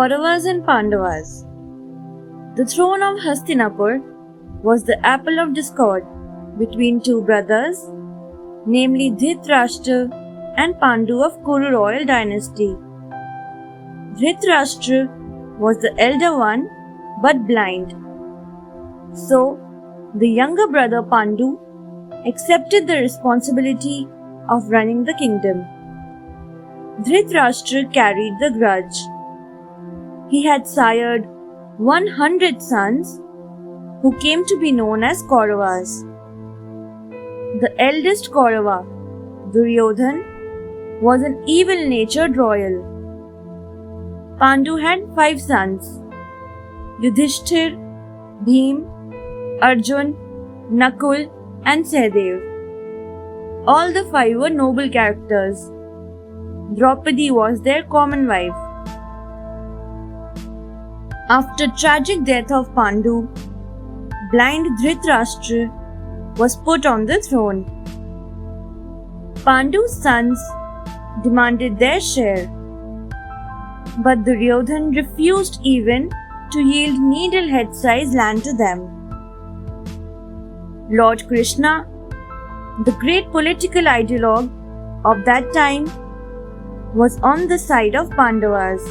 Kauravas and Pandavas. The throne of Hastinapur was the apple of discord between two brothers, namely Dhritarashtra and Pandu of Kuru royal dynasty. Dhritarashtra was the elder one but blind. So, the younger brother Pandu accepted the responsibility of running the kingdom. Dhritarashtra carried the grudge. He had sired 100 sons who came to be known as Kauravas. The eldest Kaurava, Duryodhan, was an evil-natured royal. Pandu had 5 sons: Yudhishthir, Bhim, Arjuna, Nakul, and Sahadev. All the 5 were noble characters. Draupadi was their common wife. After tragic death of Pandu, blind Dhritarashtra was put on the throne. Pandu's sons demanded their share, but Duryodhan refused even to yield needle-head-sized land to them. Lord Krishna, the great political ideologue of that time, was on the side of Pandavas.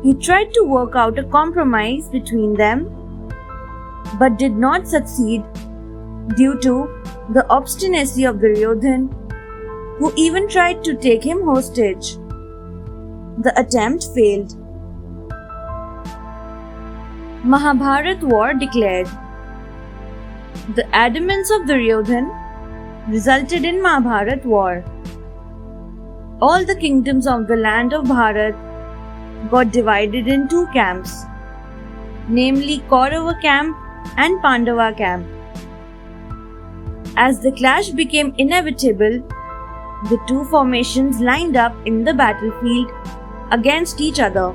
He tried to work out a compromise between them, but did not succeed due to the obstinacy of Duryodhan, who even tried to take him hostage. The attempt failed. Mahabharat war declared. The adamance of Duryodhan resulted in Mahabharat war. All the kingdoms of the land of Bharat got divided in 2 camps, namely Kaurava camp and Pandava camp. As the clash became inevitable, the 2 formations lined up in the battlefield against each other.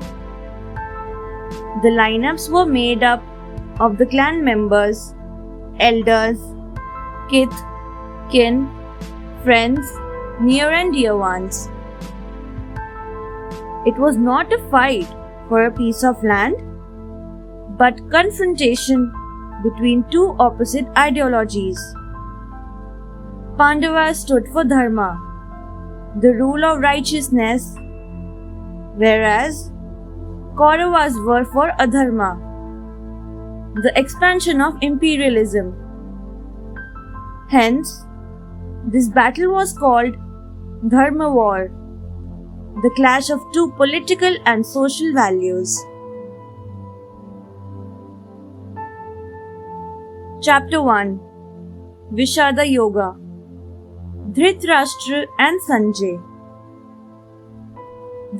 The lineups were made up of the clan members, elders, kith, kin, friends, near and dear ones. It was not a fight for a piece of land, but confrontation between 2 opposite ideologies. Pandavas stood for dharma, the rule of righteousness, whereas Kauravas were for adharma, the expansion of imperialism. Hence, this battle was called Dharma War, the clash of 2 political and social values. Chapter 1 Vishada Yoga, Dhritarashtra and Sanjay.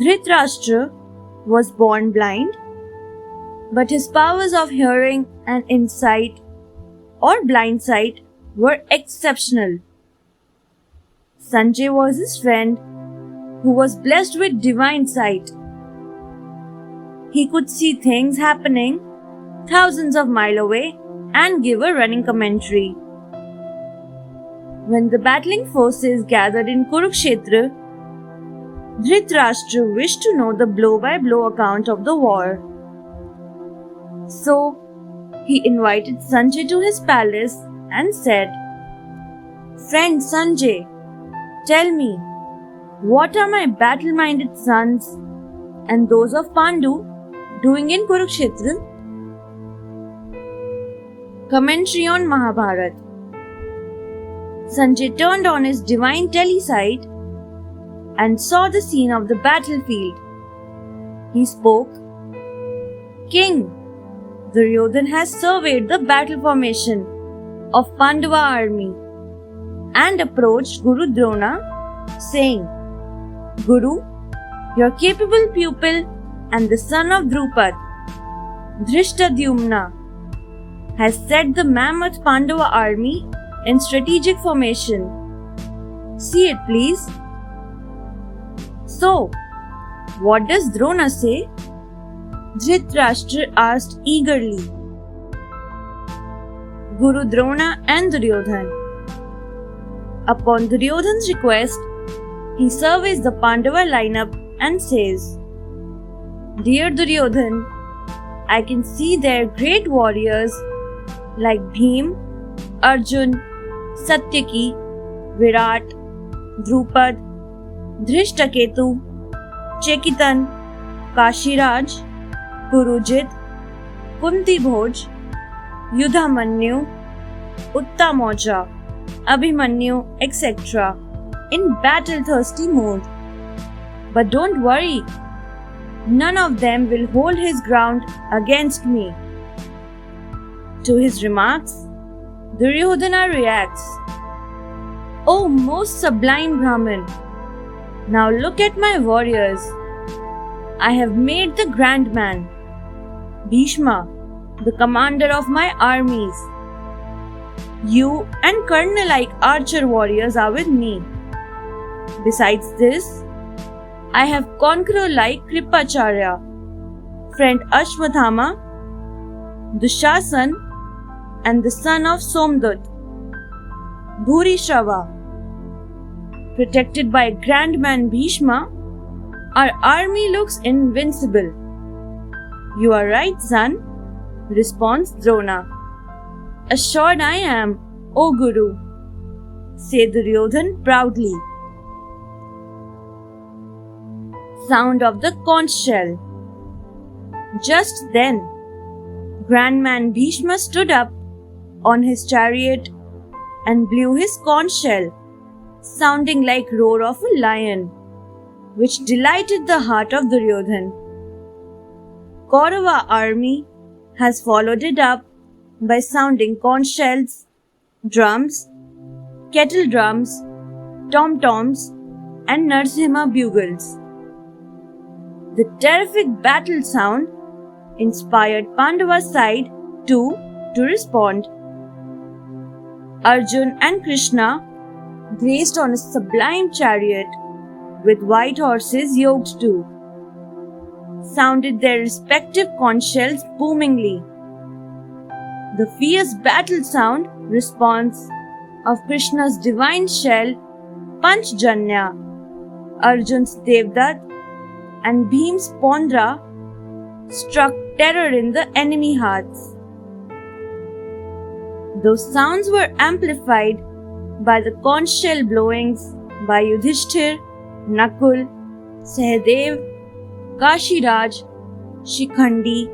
Dhritarashtra was born blind, but his powers of hearing and insight or blind sight were exceptional. Sanjay was his friend who was blessed with divine sight. He could see things happening thousands of miles away and give a running commentary. When the battling forces gathered in Kurukshetra, Dhritarashtra wished to know the blow-by-blow account of the war. So, he invited Sanjay to his palace and said, "Friend Sanjay, tell me, what are my battle-minded sons and those of Pandu doing in Kurukshetra?" Commentary on Mahabharat. Sanjay turned on his divine telesight and saw the scene of the battlefield. He spoke, "King, Duryodhan has surveyed the battle formation of Pandava army and approached Guru Drona, saying, 'Guru, your capable pupil and the son of Drupad, Dhrishtadyumna, has set the mammoth Pandava army in strategic formation. See it, please.' So, what does Drona say?" Dhritarashtra asked eagerly. Guru Drona and Duryodhan. Upon Duryodhan's request, he surveys the Pandava lineup and says, Dear Duryodhan, I can see their great warriors like Bhim, Arjun, Satyaki, Virat, Drupad, Dhrishtaketu, Chekitan, Kashiraj, Purujit, Kunti Bhoj, Yudhamanyu, Uttamoja, Abhimanyu, etc. in battle-thirsty mood. But don't worry, none of them will hold his ground against me. To his remarks, Duryodhana reacts, O most sublime Brahmin, now look at my warriors. I have made the grand man, Bhishma, the commander of my armies. You and Karna-like archer warriors are with me. Besides this, I have conqueror-like Kripacharya, friend Ashwathama, Dushasan, and the son of Somdut, Bhurishrava. Protected by Grand Man Bhishma, our army looks invincible. You are right, son, responds Drona. Assured I am, O Guru, said Duryodhan proudly. Sound of the conch shell. Just then, Grand Man Bhishma stood up on his chariot and blew his conch shell, sounding like roar of a lion, which delighted the heart of Duryodhan. Kaurava army has followed it up by sounding conch shells, drums, kettle drums, tom-toms, and Narsimha bugles. The terrific battle sound inspired Pandava's side too to respond. Arjun and Krishna, graced on a sublime chariot with white horses yoked to, sounded their respective conch shells boomingly. The fierce battle sound response of Krishna's divine shell Panchjanya, Arjun's Devdat, and Bhim's Pondra struck terror in the enemy hearts. Those sounds were amplified by the conch shell blowings by Yudhishthir, Nakul, Sahadev, Kashiraj, Shikhandi,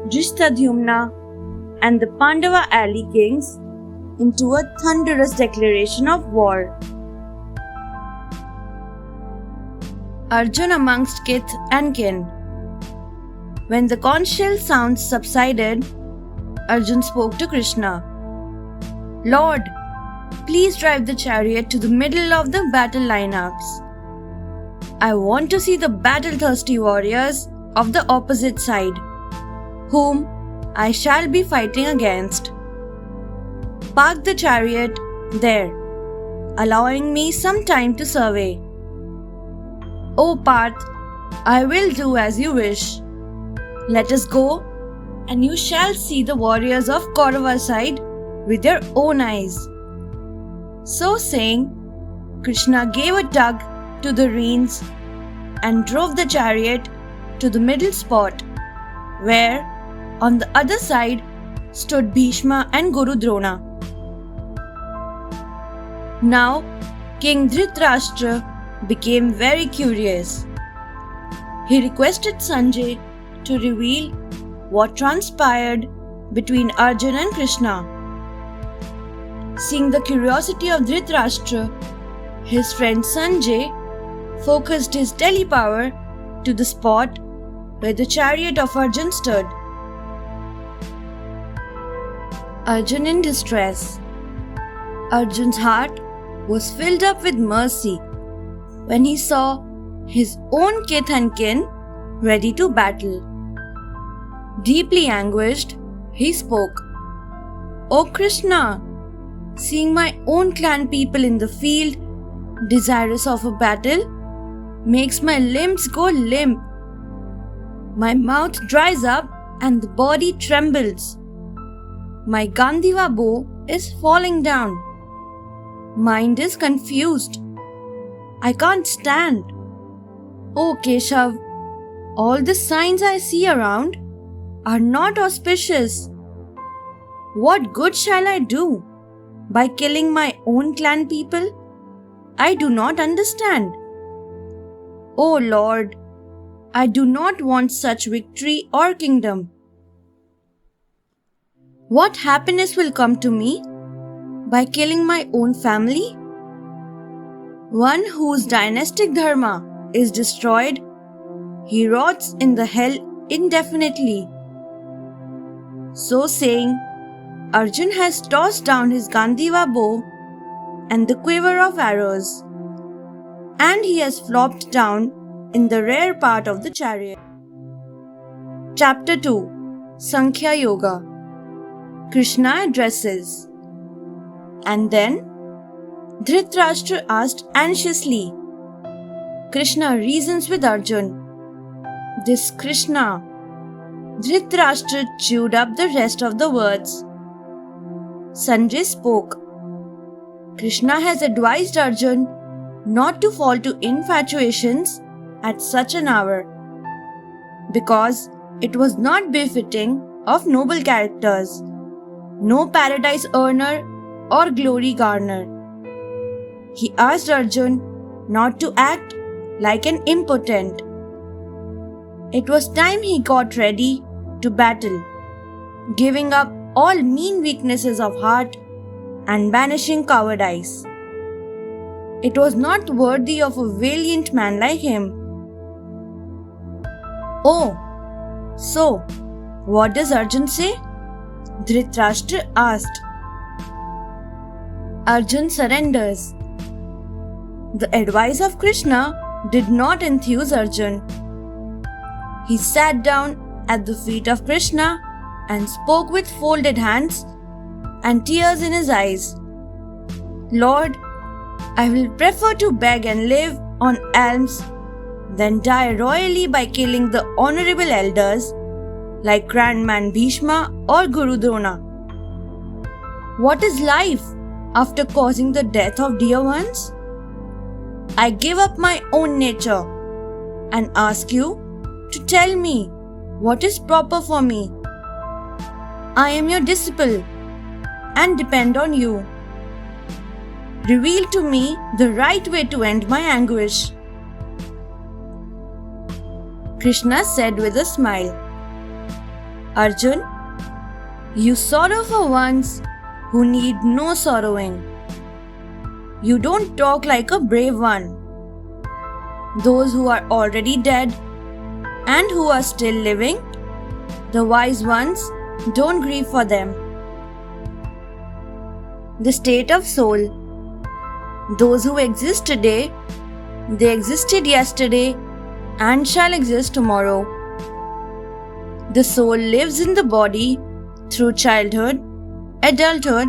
Drishtadyumna, and the Pandava ally kings into a thunderous declaration of war. Arjuna amongst kith and kin. When the conch shell sounds subsided, Arjun spoke to Krishna. Lord, please drive the chariot to the middle of the battle lineups. I want to see the battle-thirsty warriors of the opposite side, whom I shall be fighting against. Park the chariot there, allowing me some time to survey. O Parth, I will do as you wish. Let us go, and you shall see the warriors of Kaurava's side with your own eyes. So saying, Krishna gave a tug to the reins and drove the chariot to the middle spot, where, on the other side, stood Bhishma and Guru Drona. Now, King Dhritarashtra became very curious. He requested Sanjay to reveal what transpired between Arjuna and Krishna. Seeing the curiosity of Dhritarashtra, his friend Sanjay focused his telepower to the spot where the chariot of Arjun stood. Arjun in distress. Arjun's heart was filled up with mercy when he saw his own kith and kin ready to battle. Deeply anguished, he spoke, O Krishna, seeing my own clan people in the field, desirous of a battle, makes my limbs go limp. My mouth dries up and the body trembles. My Gandiva bow is falling down. Mind is confused. I can't stand. O Keshav, All the signs I see around are not auspicious. What good shall I do by killing my own clan people? I do not understand. O Lord, I do not want such victory or kingdom. What happiness will come to me by killing my own family? One whose dynastic dharma is destroyed, he rots in the hell indefinitely. So saying, Arjuna has tossed down his Gandiva bow and the quiver of arrows, and he has flopped down in the rear part of the chariot. Chapter 2 Sankhya Yoga. Krishna addresses. And then Dhritarashtra asked anxiously. Krishna reasons with Arjuna. This Krishna. Dhritarashtra chewed up the rest of the words. Sanjay spoke. Krishna has advised Arjuna not to fall to infatuations at such an hour, because it was not befitting of noble characters, no paradise earner or glory garner. He asked Arjuna not to act like an impotent. It was time he got ready to battle, giving up all mean weaknesses of heart and banishing cowardice. It was not worthy of a valiant man like him. Oh, so what does Arjuna say? Dhritarashtra asked. Arjuna surrenders. The advice of Krishna did not enthuse Arjuna. He sat down at the feet of Krishna and spoke with folded hands and tears in his eyes. Lord, I will prefer to beg and live on alms than die royally by killing the honorable elders like Grandman Bhishma or Guru Drona. What is life after causing the death of dear ones? I give up my own nature and ask you to tell me what is proper for me. I am your disciple and depend on you. Reveal to me the right way to end my anguish. Krishna said with a smile, Arjuna, you sorrow for ones who need no sorrowing. You don't talk like a brave one. Those who are already dead and who are still living, the wise ones don't grieve for them. The state of soul. Those who exist today, they existed yesterday and shall exist tomorrow. The soul lives in the body through childhood, adulthood,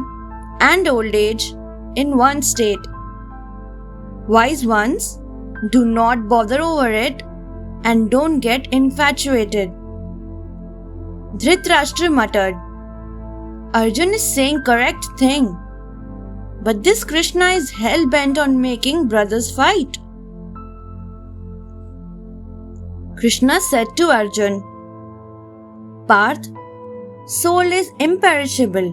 and old age in one state. Wise ones do not bother over it and don't get infatuated. Dhritarashtra muttered, Arjuna is saying correct thing, but this Krishna is hell-bent on making brothers fight. Krishna said to Arjuna, Parth, soul is imperishable,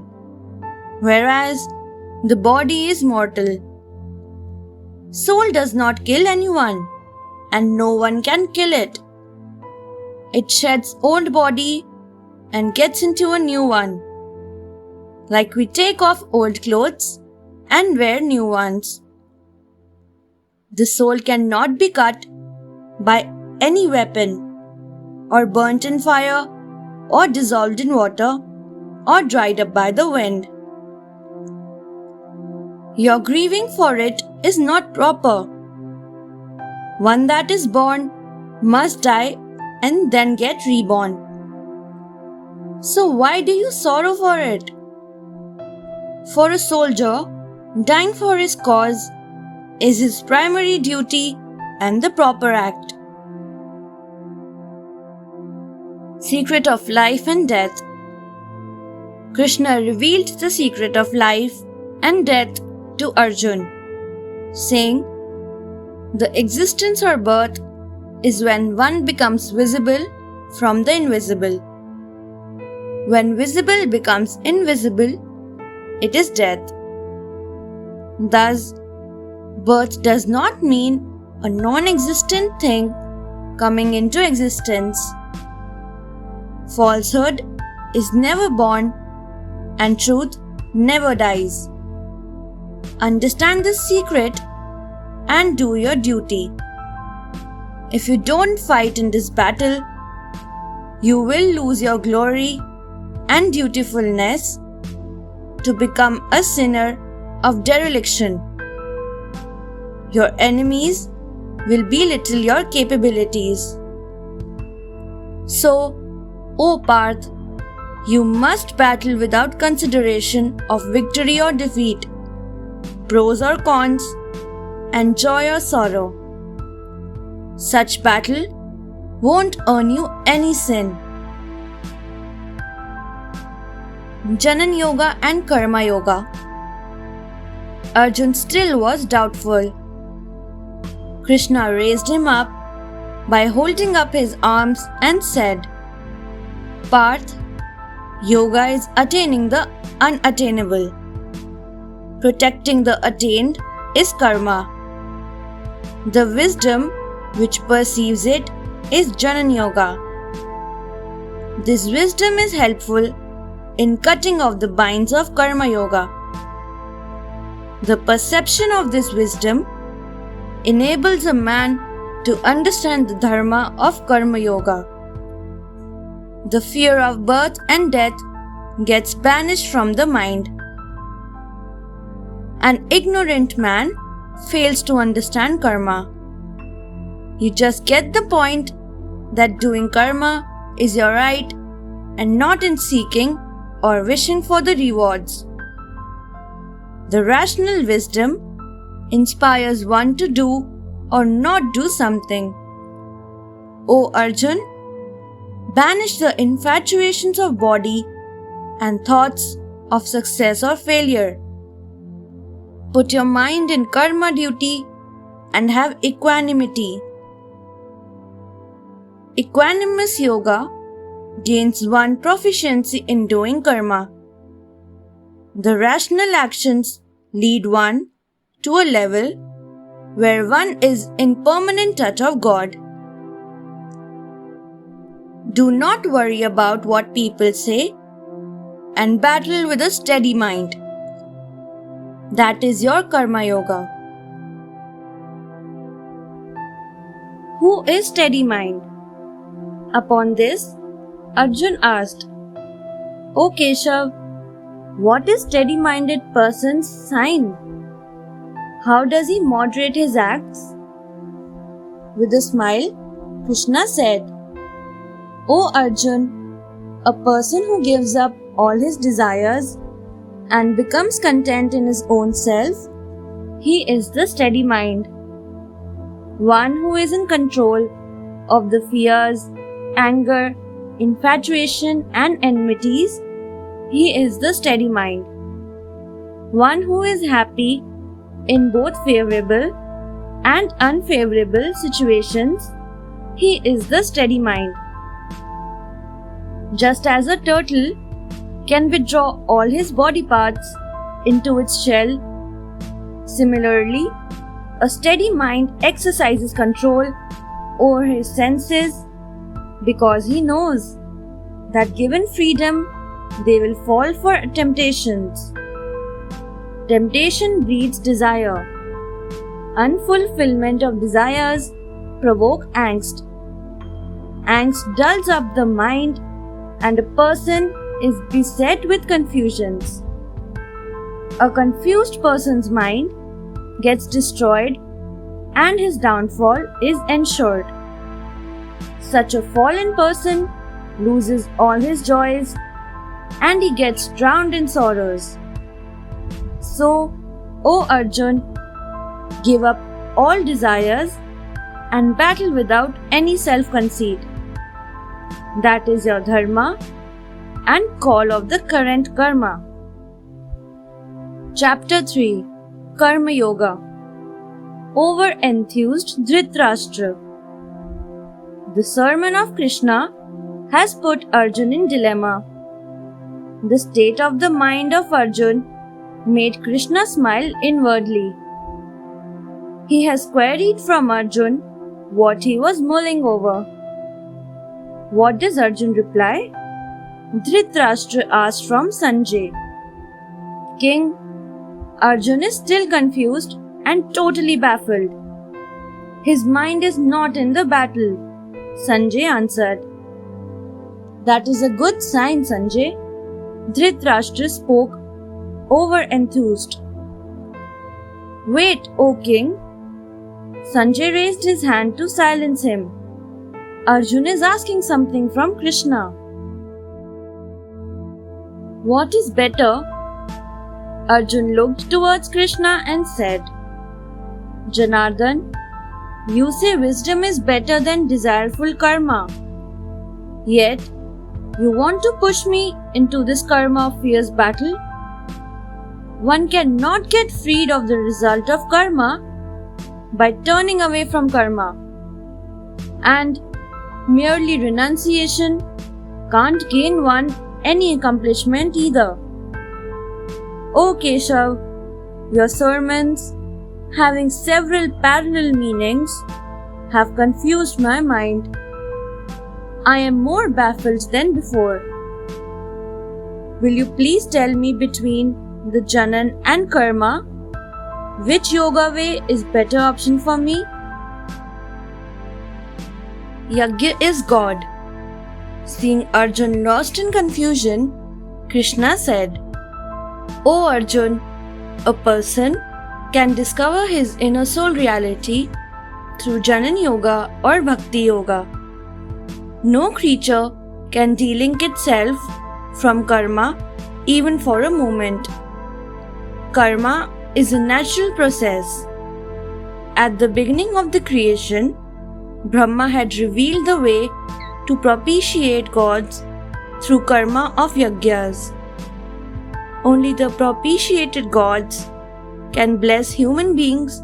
whereas the body is mortal. Soul does not kill anyone, and no one can kill it. It sheds old body and gets into a new one, like we take off old clothes and wear new ones. The soul cannot be cut by any weapon, or burnt in fire, or dissolved in water, or dried up by the wind. Your grieving for it is not proper. One that is born must die and then get reborn. So why do you sorrow for it? For a soldier, dying for his cause is his primary duty and the proper act. Secret of life and death. Krishna revealed the secret of life and death to Arjuna, saying, the existence or birth is when one becomes visible from the invisible. When visible becomes invisible, it is death. Thus, birth does not mean a non-existent thing coming into existence. Falsehood is never born and truth never dies. Understand this secret and do your duty. If you don't fight in this battle, you will lose your glory and dutifulness to become a sinner of dereliction. Your enemies will belittle your capabilities. So, O Parth, you must battle without consideration of victory or defeat, pros or cons, and joy or sorrow. Such battle won't earn you any sin. Jnana Yoga and Karma Yoga. Arjun still was doubtful. Krishna raised him up by holding up his arms and said, Parth, yoga is attaining the unattainable. Protecting the attained is karma. The wisdom which perceives it is Jnana Yoga. This wisdom is helpful in cutting off the binds of Karma Yoga. The perception of this wisdom enables a man to understand the dharma of Karma Yoga. The fear of birth and death gets banished from the mind. An ignorant man fails to understand karma. You just get the point that doing karma is your right and not in seeking or wishing for the rewards. The rational wisdom inspires one to do or not do something. O Arjun, banish the infatuations of body and thoughts of success or failure. Put your mind in karma duty and have equanimity. Equanimous yoga gains one proficiency in doing karma. The rational actions lead one to a level where one is in permanent touch of God. Do not worry about what people say and battle with a steady mind. That is your Karma Yoga. Who is steady mind? Upon this, Arjun asked, O Keshav, what is steady-minded person's sign? How does he moderate his acts? With a smile, Krishna said, O Arjun, a person who gives up all his desires and becomes content in his own self, he is the steady mind. One who is in control of the fears, anger, infatuation and enmities, he is the steady mind. One who is happy in both favorable and unfavorable situations, he is the steady mind. Just as a turtle can withdraw all his body parts into its shell, similarly, a steady mind exercises control over his senses because he knows that given freedom, they will fall for temptations. Temptation breeds desire. Unfulfillment of desires provoke angst. Angst dulls up the mind and a person is beset with confusions. A confused person's mind gets destroyed and his downfall is ensured. Such a fallen person loses all his joys and he gets drowned in sorrows. So, O Arjun, give up all desires and battle without any self-conceit. That is your dharma and call of the current karma. Chapter 3 Karma Yoga. Over-enthused Dhritarashtra. The sermon of Krishna has put Arjun in dilemma. The state of the mind of Arjun made Krishna smile inwardly. He has queried from Arjun what he was mulling over. What does Arjun reply? Dhritarashtra asked from Sanjay. King, Arjun is still confused and totally baffled. His mind is not in the battle, Sanjay answered. That is a good sign, Sanjay. Dhritarashtra spoke, over-enthused. Wait, O king. Sanjay raised his hand to silence him. Arjun is asking something from Krishna. What is better? Arjun looked towards Krishna and said, Janardhan, you say wisdom is better than desireful karma. Yet, you want to push me into this karma of fierce battle? One cannot get freed of the result of karma by turning away from karma. And merely renunciation can't gain one any accomplishment either. O Keshav, your sermons, having several parallel meanings, have confused my mind. I am more baffled than before. Will you please tell me between the Janan and Karma, which yoga way is better option for me? Yajna is God. Seeing Arjun lost in confusion, Krishna said, O Arjun, a person can discover his inner soul reality through Janan Yoga or Bhakti Yoga. No creature can delink itself from karma even for a moment. Karma is a natural process. At the beginning of the creation, Brahma had revealed the way to propitiate gods through karma of yajnas. Only the propitiated gods can bless human beings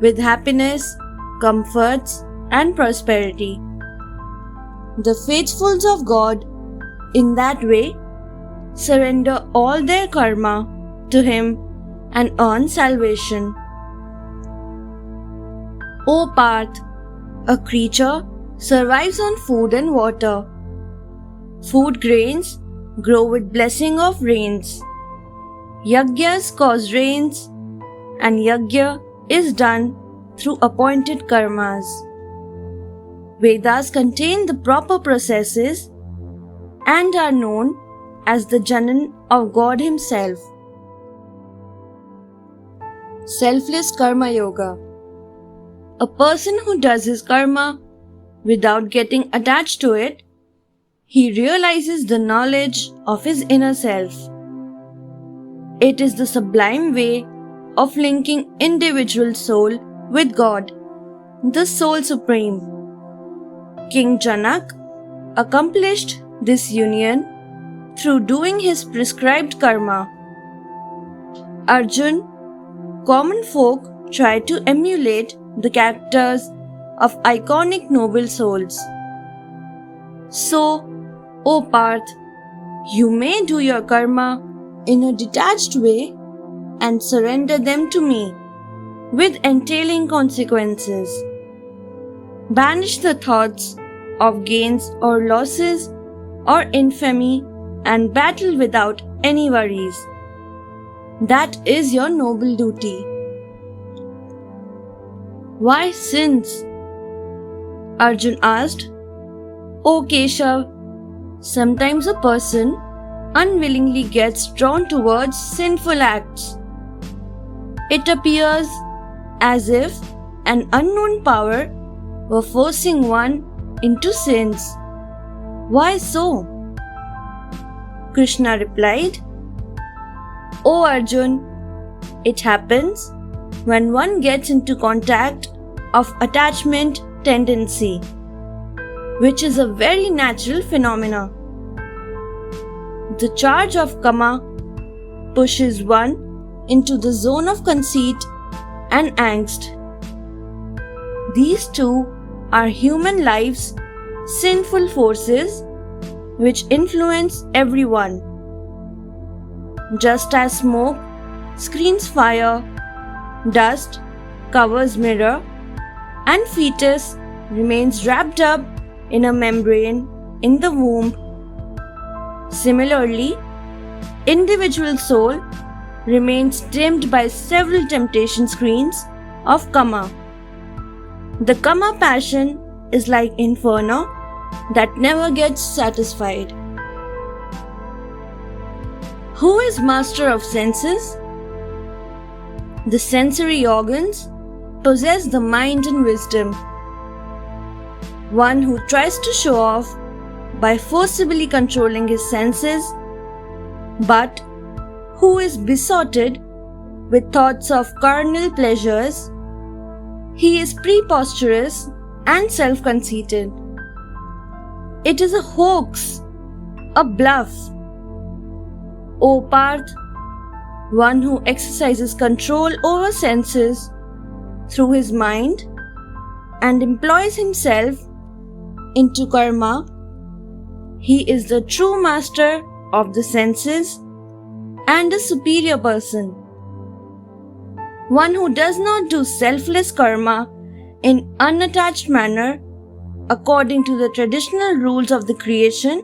with happiness, comforts, and prosperity. The faithfuls of God, in that way, surrender all their karma to Him and earn salvation. O Parth, a creature survives on food and water. Food grains grow with blessing of rains. Yajnas cause rains, and yajna is done through appointed karmas. Vedas contain the proper processes and are known as the Janan of God Himself. Selfless Karma Yoga. A person who does his karma without getting attached to it, he realizes the knowledge of his inner self. It is the sublime way of linking individual soul with God, the Soul Supreme. King Janak accomplished this union through doing his prescribed karma. Arjun, common folk try to emulate the characters of iconic noble souls. So, O Parth, you may do your karma in a detached way and surrender them to me with entailing consequences. Banish the thoughts of gains or losses or infamy and battle without any worries. That is your noble duty. Why sins? Arjun asked. O Keshav, sometimes a person unwillingly gets drawn towards sinful acts. It appears as if an unknown power were forcing one into sins. Why so? Krishna replied, O Arjun, it happens when one gets into contact of attachment tendency, which is a very natural phenomena. The charge of kama pushes one into the zone of conceit and angst. These two are human lives sinful forces which influence everyone. Just as smoke screens fire, dust covers mirror, and fetus remains wrapped up in a membrane in the womb, similarly, individual soul remains dimmed by several temptation screens of karma. The karma passion is like inferno that never gets satisfied. Who is master of senses? The sensory organs possess the mind and wisdom. One who tries to show off by forcibly controlling his senses, but who is besotted with thoughts of carnal pleasures, he is preposterous and self-conceited. It is a hoax, a bluff. O Parth, one who exercises control over senses through his mind and employs himself into karma, he is the true master of the senses and a superior person. One who does not do selfless karma in unattached manner according to the traditional rules of the creation,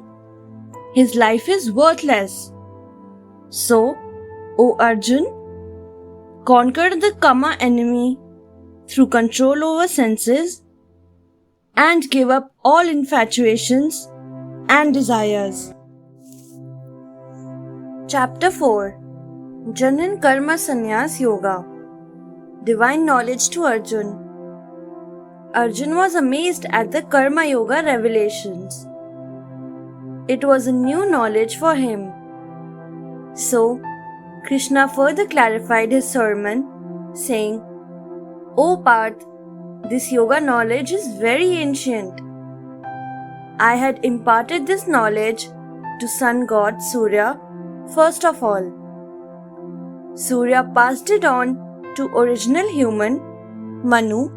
his life is worthless. So, O Arjun, conquer the karma enemy through control over senses and give up all infatuations and desires. Chapter 4 Jnan Karma Sannyas Yoga. Divine Knowledge to Arjun. Arjun was amazed at the Karma Yoga revelations. It was a new knowledge for him. So, Krishna further clarified his sermon, saying, O Parth, this yoga knowledge is very ancient. I had imparted this knowledge to sun god Surya first of all. Surya passed it on to original human, Manu,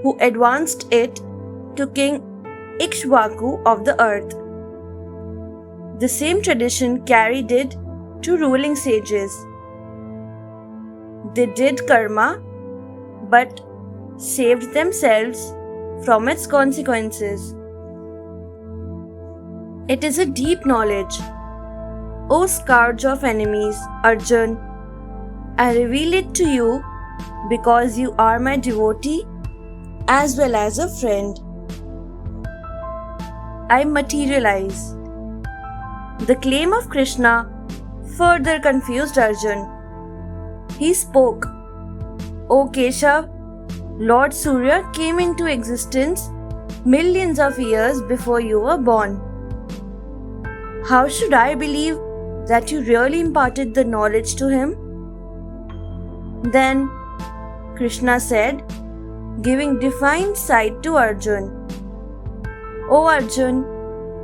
who advanced it to King Ikshvaku of the earth. The same tradition carried it to ruling sages. They did karma, but saved themselves from its consequences. It is a deep knowledge. O scourge of enemies, Arjun, I reveal it to you because you are my devotee as well as a friend. I materialize. The claim of Krishna further confused Arjun. He spoke, O Keshav, Lord Surya came into existence millions of years before you were born. How should I believe that you really imparted the knowledge to him? Then Krishna said, giving divine sight to Arjun, O Arjun,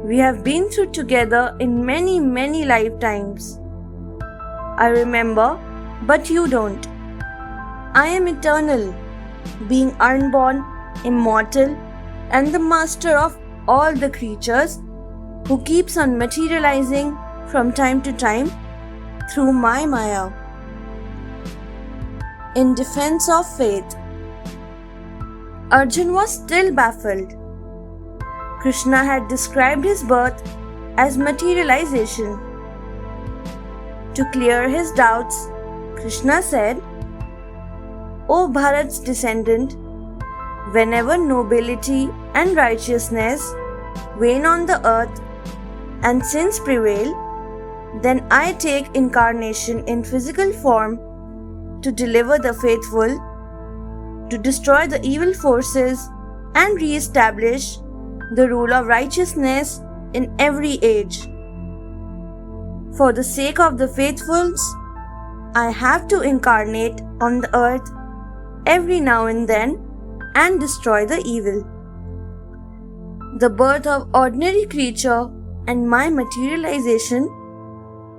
we have been through together in many lifetimes. I remember, but you don't. I am eternal, being unborn, immortal, and the master of all the creatures who keeps on materializing from time to time through my Maya. In defense of faith, Arjun was still baffled. Krishna had described his birth as materialization. To clear his doubts, Krishna said, O Bharat's descendant, whenever nobility and righteousness wane on the earth and sins prevail, then I take incarnation in physical form to deliver the faithful, to destroy the evil forces and re-establish the rule of righteousness in every age. For the sake of the faithfuls, I have to incarnate on the earth every now and then and destroy the evil. The birth of ordinary creature and my materialization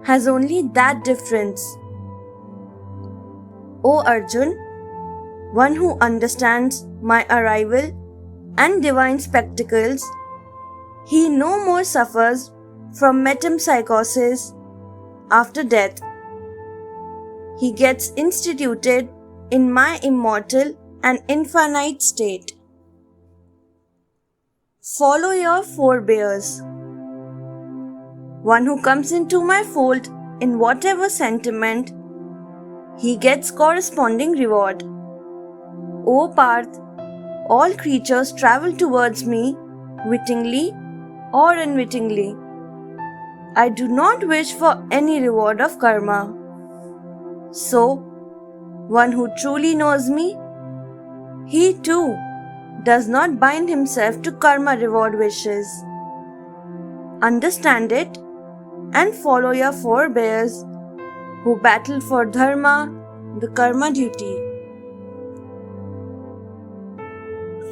has only that difference. O Arjun, one who understands my arrival and divine spectacles he no more suffers from metempsychosis after death. He gets instituted in my immortal and infinite state. Follow your forebears. One who comes into my fold in whatever sentiment, he gets corresponding reward. O Parth, all creatures travel towards me wittingly or unwittingly. I do not wish for any reward of karma. So, one who truly knows me, he too does not bind himself to karma reward wishes. Understand it and follow your forebears who battle for dharma, the karma duty.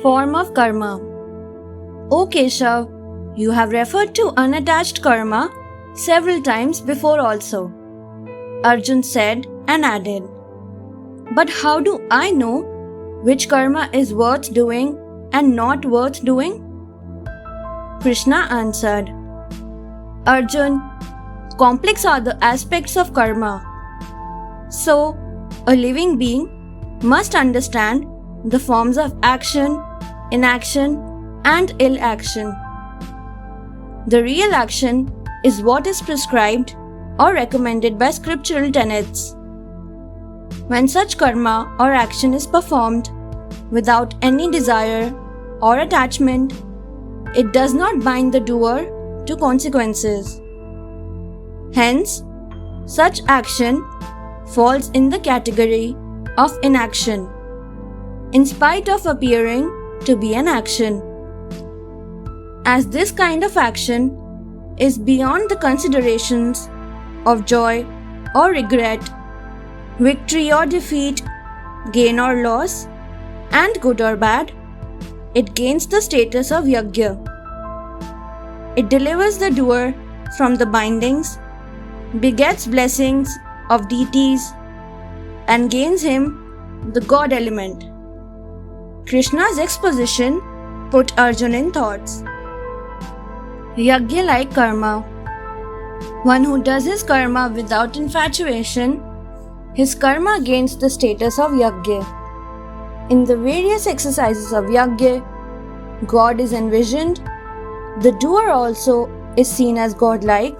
Form of karma. O Keshav, you have referred to unattached karma several times before also. Arjun said and added, but how do I know which karma is worth doing and not worth doing? Krishna answered, Arjun, complex are the aspects of karma. So, a living being must understand the forms of action, inaction, and ill action. The real action is what is prescribed or recommended by scriptural tenets. When such karma or action is performed without any desire or attachment, it does not bind the doer to consequences. Hence, such action falls in the category of inaction, in spite of appearing to be an action. As this kind of action is beyond the considerations of joy or regret, victory or defeat, gain or loss, and good or bad, it gains the status of yajna. It delivers the doer from the bindings, begets blessings of deities, and gains him the God element. Krishna's exposition put Arjuna in thoughts. Yajna like karma. One who does his karma without infatuation, his karma gains the status of yajna. In the various exercises of yajna, God is envisioned, the doer also is seen as godlike,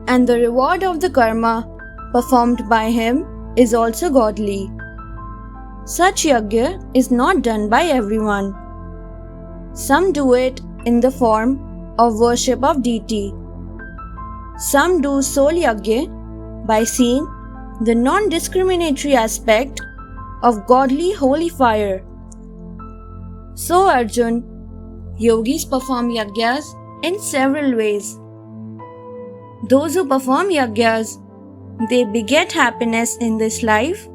and the reward of the karma performed by him is also godly. Such yajna is not done by everyone. Some do it in the form of worship of deity. Some do soul yajna by seeing the non-discriminatory aspect of godly holy fire. So Arjun, yogis perform yajnas in several ways. Those who perform yajnas, they beget happiness in this life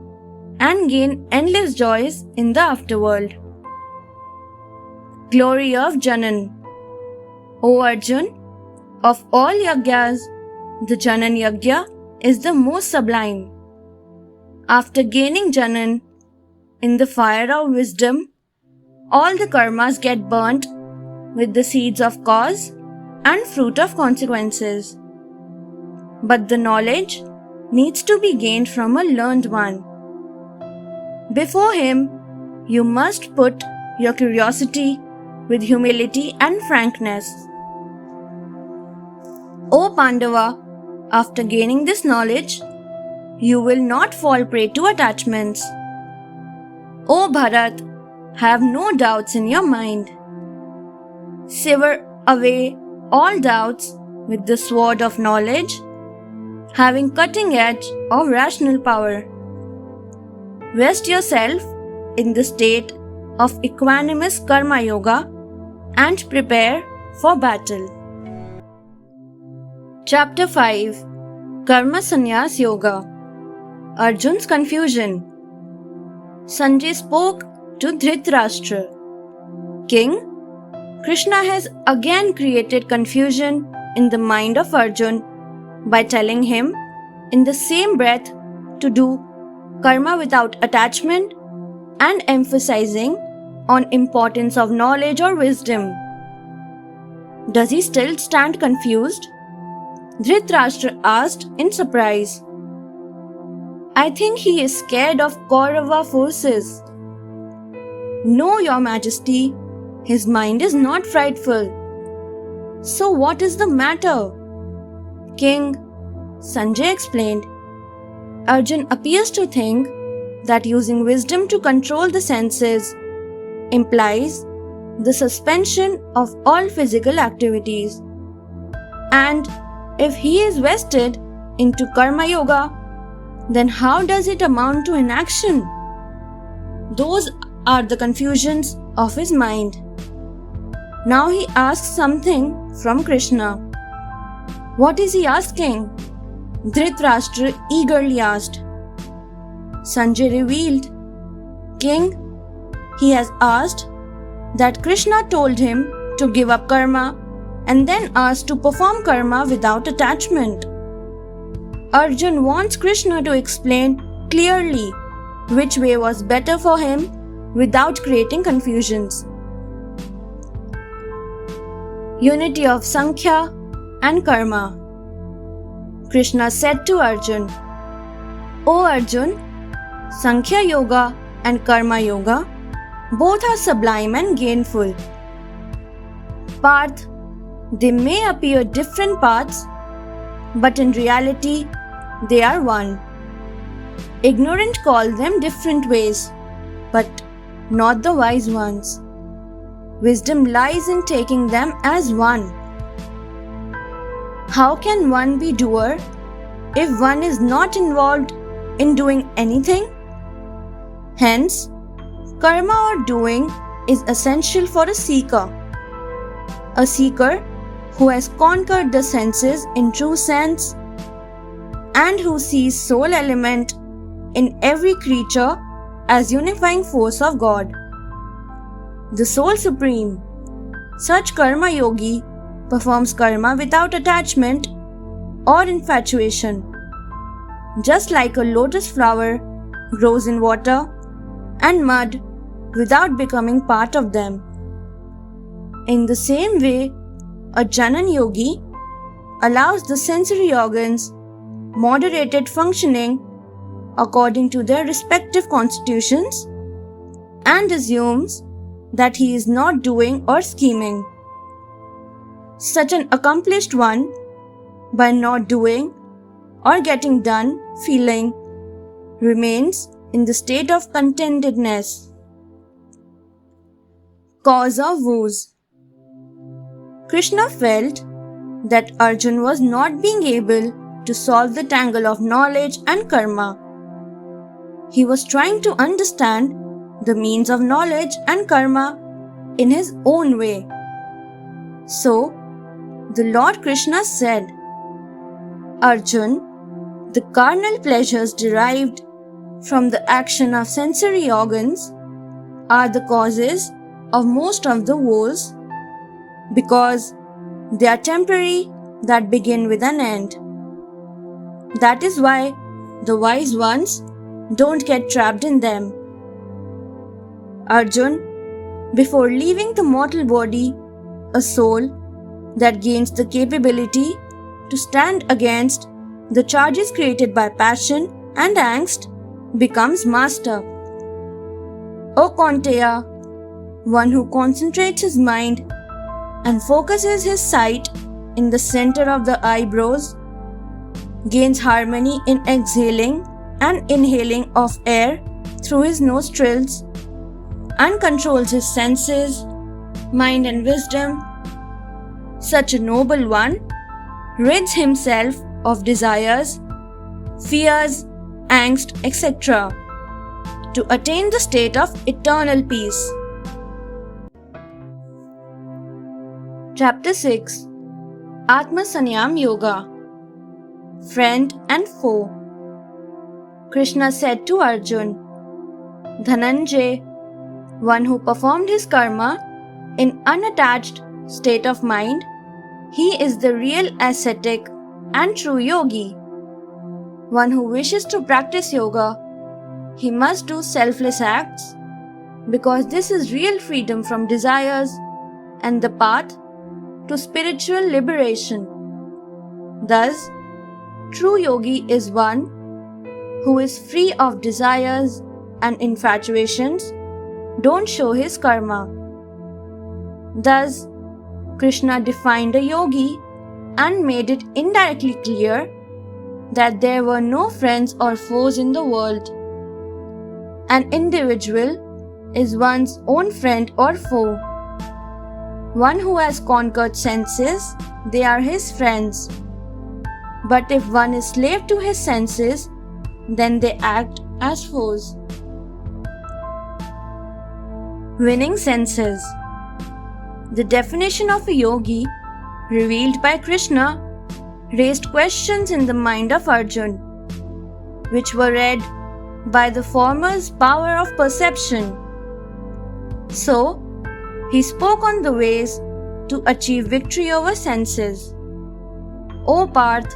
and gain endless joys in the afterworld. Glory of Janan. O Arjun, of all yajnas, the Janan yajna is the most sublime. After gaining Janan in the fire of wisdom, all the karmas get burnt with the seeds of cause and fruit of consequences. But the knowledge needs to be gained from a learned one. Before him, you must put your curiosity with humility and frankness. O Pandava, after gaining this knowledge, you will not fall prey to attachments. O Bharat, have no doubts in your mind. Sever away all doubts with the sword of knowledge, having cutting edge of rational power. Vest yourself in the state of equanimous karma yoga and prepare for battle. Chapter 5 Karma Sannyas Yoga. Arjun's confusion. Sanjay spoke to Dhritarashtra. King, Krishna has again created confusion in the mind of Arjun by telling him in the same breath to do karma without attachment and emphasizing on importance of knowledge or wisdom. Does he still stand confused? Dhritarashtra asked in surprise. I think he is scared of Kaurava forces. No, Your Majesty, his mind is not frightful. So what is the matter? King, Sanjay explained, Arjun appears to think that using wisdom to control the senses implies the suspension of all physical activities. And if he is vested into Karma Yoga, then how does it amount to inaction? Those are the confusions of his mind. Now he asks something from Krishna. What is he asking? Dhritarashtra eagerly asked. Sanjay revealed, King, he has asked that Krishna told him to give up karma and then asked to perform karma without attachment. Arjun wants Krishna to explain clearly which way was better for him without creating confusions. Unity of Sankhya and Karma. Krishna said to Arjun, O Arjun, Sankhya Yoga and Karma Yoga both are sublime and gainful. Parth, they may appear different paths, but in reality, they are one. Ignorant call them different ways, but not the wise ones. Wisdom lies in taking them as one. How can one be doer if one is not involved in doing anything? Hence, karma or doing is essential for a seeker. A seeker who has conquered the senses in true sense and who sees soul element in every creature as unifying force of God. The soul supreme. Such karma yogi performs karma without attachment or infatuation. Just like a lotus flower grows in water and mud without becoming part of them. In the same way, a Jnan yogi allows the sensory organs moderated functioning according to their respective constitutions and assumes that he is not doing or scheming. Such an accomplished one, by not doing or getting done feeling, remains in the state of contentedness. Cause of woes. Krishna felt that Arjun was not being able to solve the tangle of knowledge and karma. He was trying to understand the means of knowledge and karma in his own way. So, the Lord Krishna said, Arjun, the carnal pleasures derived from the action of sensory organs are the causes of most of the woes because they are temporary that begin with an end. That is why the wise ones don't get trapped in them. Arjun, before leaving the mortal body, a soul that gains the capability to stand against the charges created by passion and angst becomes master. O Kaunteya, one who concentrates his mind and focuses his sight in the center of the eyebrows, gains harmony in exhaling and inhaling of air through his nostrils, and controls his senses, mind and wisdom. Such a noble one rids himself of desires, fears, angst, etc. to attain the state of eternal peace. Chapter 6 Atma Sanyam Yoga. Friend and Foe. Krishna said to Arjun, Dhananjay, one who performed his karma in unattached state of mind, he is the real ascetic and true yogi. One who wishes to practice yoga, he must do selfless acts because this is real freedom from desires and the path to spiritual liberation. Thus, true yogi is one who is free of desires and infatuations, don't show his karma. Thus, Krishna defined a yogi and made it indirectly clear that there were no friends or foes in the world. An individual is one's own friend or foe. One who has conquered senses, they are his friends. But if one is slave to his senses, then they act as foes. Winning senses. The definition of a yogi, revealed by Krishna, raised questions in the mind of Arjuna, which were read by the former's power of perception. So, he spoke on the ways to achieve victory over senses. O Parth,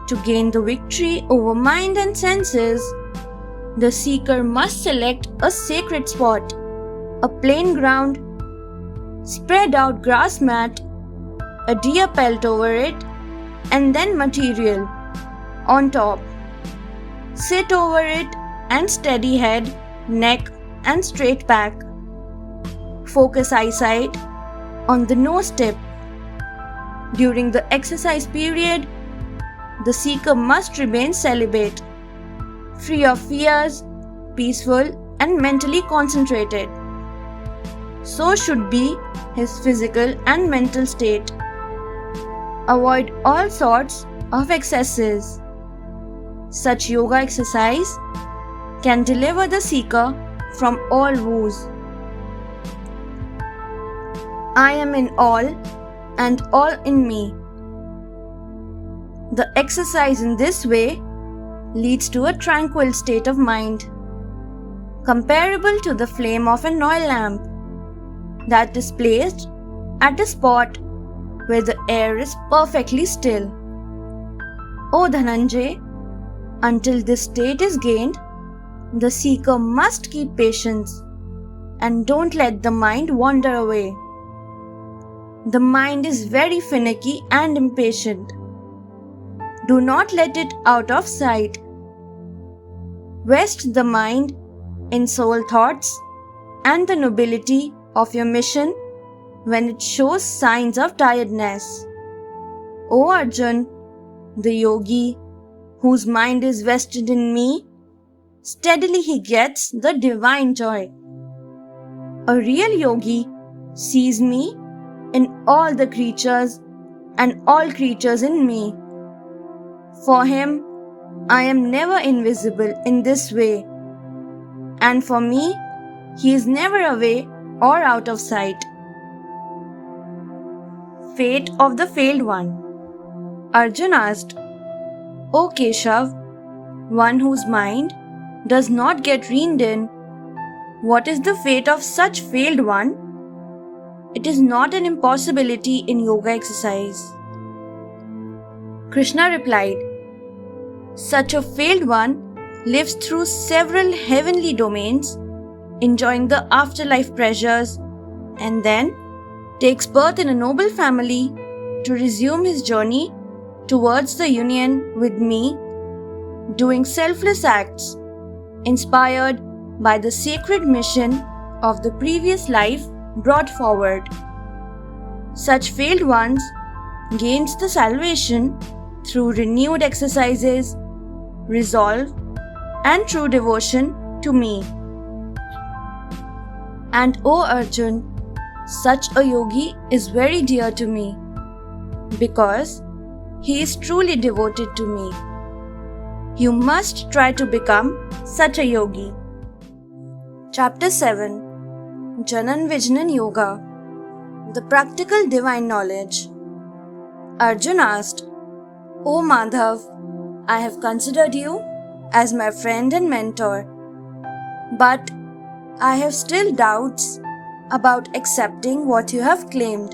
to gain the victory over mind and senses, the seeker must select a sacred spot, a plain ground, spread out grass mat, a deer pelt over it, and then material on top. Sit over it and steady head, neck, and straight back. Focus eyesight on the nose tip. During the exercise period, the seeker must remain celibate, free of fears, peaceful, and mentally concentrated. So should be his physical and mental state. Avoid all sorts of excesses. Such yoga exercise can deliver the seeker from all woes. I am in all and all in me. The exercise in this way leads to a tranquil state of mind, comparable to the flame of an oil lamp that is placed at a spot where the air is perfectly still. O Dhananjay, until this state is gained, the seeker must keep patience and don't let the mind wander away. The mind is very finicky and impatient. Do not let it out of sight. Rest the mind in soul thoughts and the nobility of your mission when it shows signs of tiredness. O Arjun, the yogi whose mind is vested in me, steadily he gets the divine joy. A real yogi sees me in all the creatures and all creatures in me. For him, I am never invisible in this way, and for me, he is never away or out of sight. Fate of the failed one. Arjuna asked, O Keshav, one whose mind does not get reined in, what is the fate of such failed one? It is not an impossibility in yoga exercise. Krishna replied, such a failed one lives through several heavenly domains, enjoying the afterlife pleasures, and then takes birth in a noble family to resume his journey towards the union with me, doing selfless acts, inspired by the sacred mission of the previous life brought forward. Such failed ones gains the salvation through renewed exercises, resolve, and true devotion to me. And O Arjun, such a yogi is very dear to me, because he is truly devoted to me. You must try to become such a yogi. Chapter 7, Jnan-Vijnan Yoga, the practical divine knowledge. Arjuna asked, O Madhav, I have considered you as my friend and mentor, but I have still doubts about accepting what you have claimed.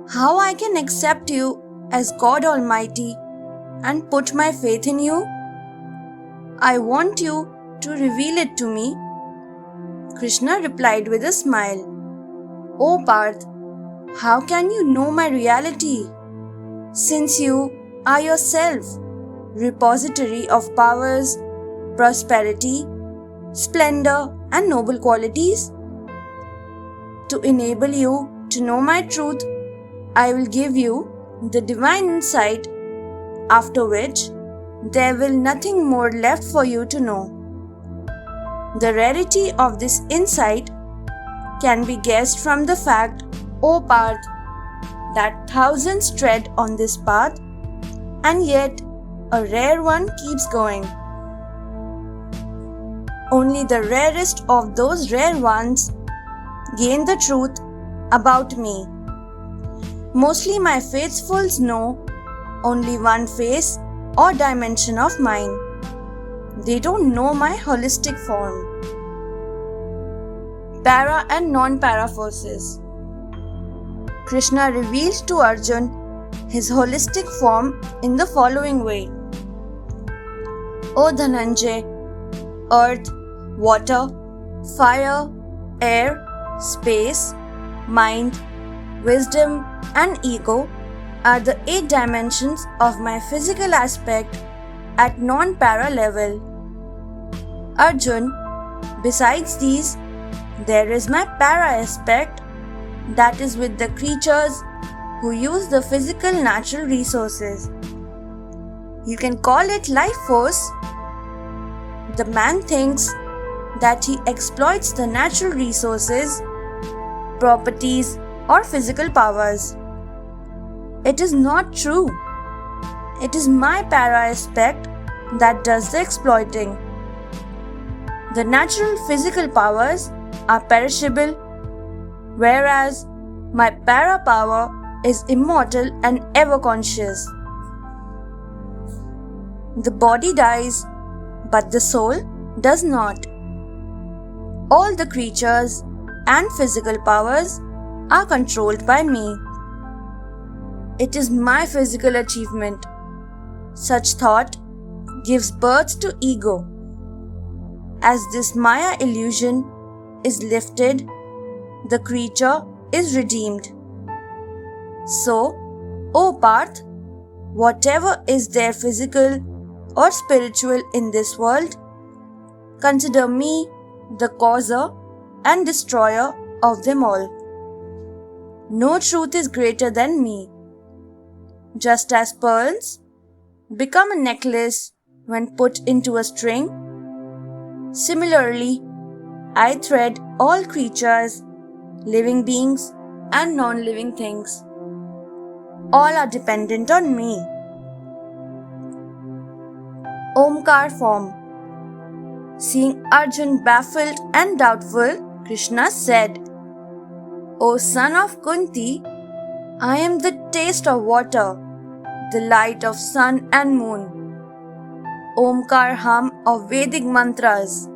How I can accept you as God Almighty and put my faith in you? I want you to reveal it to me. Krishna replied with a smile, O Parth, How can you know my reality, since you are yourself repository of powers, prosperity, splendor, and noble qualities? To enable you to know my truth, I will give you the divine insight, after which there will nothing more left for you to know. The rarity of this insight can be guessed from the fact, O Parth, that thousands tread on this path, and yet a rare one keeps going. Only the rarest of those rare ones gain the truth about me. Mostly my faithfuls know only one face or dimension of mine. They don't know my holistic form. Para and non-para forces. Krishna reveals to Arjuna his holistic form in the following way. O Dhananjay, earth, water, fire, air, space, mind, wisdom, and ego are the 8 dimensions of my physical aspect at non-para level. Arjuna, besides these, there is my para aspect, that is with the creatures who use the physical natural resources. You can call it life force. The man thinks that he exploits the natural resources, properties, or physical powers. It is not true. It is my para aspect that does the exploiting. The natural physical powers are perishable, whereas my para power is immortal and ever conscious. The body dies, but the soul does not. All the creatures and physical powers are controlled by me. It is my physical achievement. Such thought gives birth to ego. As this Maya illusion is lifted, the creature is redeemed. So, O Parth, whatever is there physical or spiritual in this world, consider me the causer and destroyer of them all. No truth is greater than me. Just as pearls become a necklace when put into a string, similarly, I thread all creatures, living beings and non-living things. All are dependent on me. Omkar form. Seeing Arjuna baffled and doubtful, Krishna said, O son of Kunti, I am the taste of water, the light of sun and moon, Omkar hum of Vedic mantras,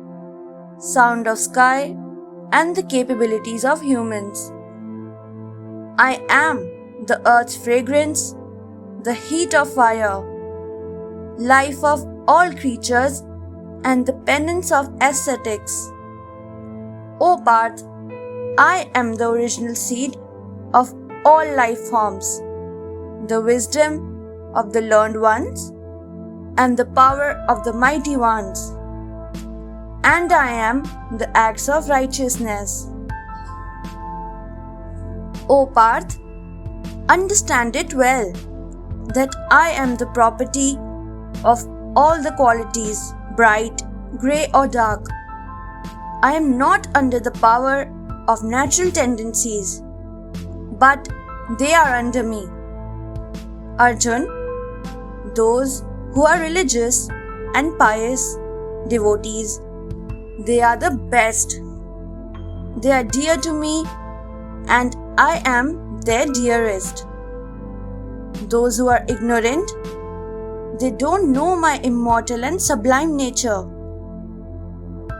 sound of sky and the capabilities of humans. I am the earth's fragrance, the heat of fire, life of all creatures and the penance of ascetics. O Parth, I am the original seed of all life forms, the wisdom of the learned ones and the power of the mighty ones, and I am the acts of righteousness. O Parth, understand it well, that I am the property of all the qualities, bright, grey or dark. I am not under the power of natural tendencies, but they are under me. Arjuna, those who are religious and pious devotees, they are the best. They are dear to me and I am their dearest. Those who are ignorant, they don't know my immortal and sublime nature.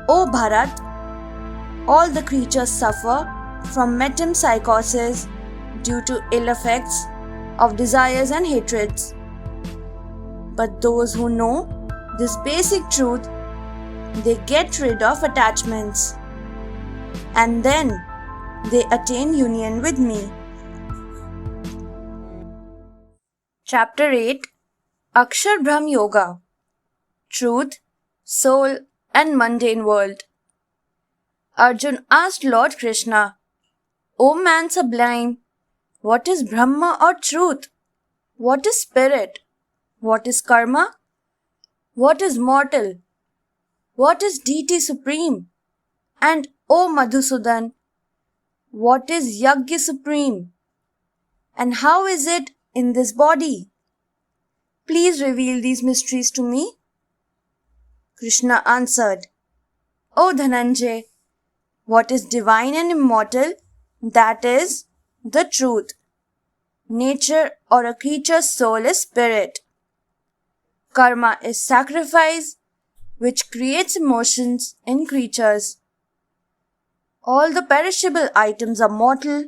O Bharat, all the creatures suffer from metempsychosis due to ill effects of desires and hatreds. But those who know this basic truth, they get rid of attachments and then they attain union with me. Chapter 8 Akshar Brahm Yoga Truth, Soul and Mundane World. Arjuna asked Lord Krishna, O man sublime, what is Brahma or truth? What is spirit? What is karma? What is mortal? What is deity supreme? And O Madhusudan, what is Yajna supreme? And how is it in this body? Please reveal these mysteries to me. Krishna answered, O Dhananjay, what is divine and immortal? That is the truth. Nature or a creature's soul is spirit. Karma is sacrifice, which creates emotions in creatures. All the perishable items are mortal.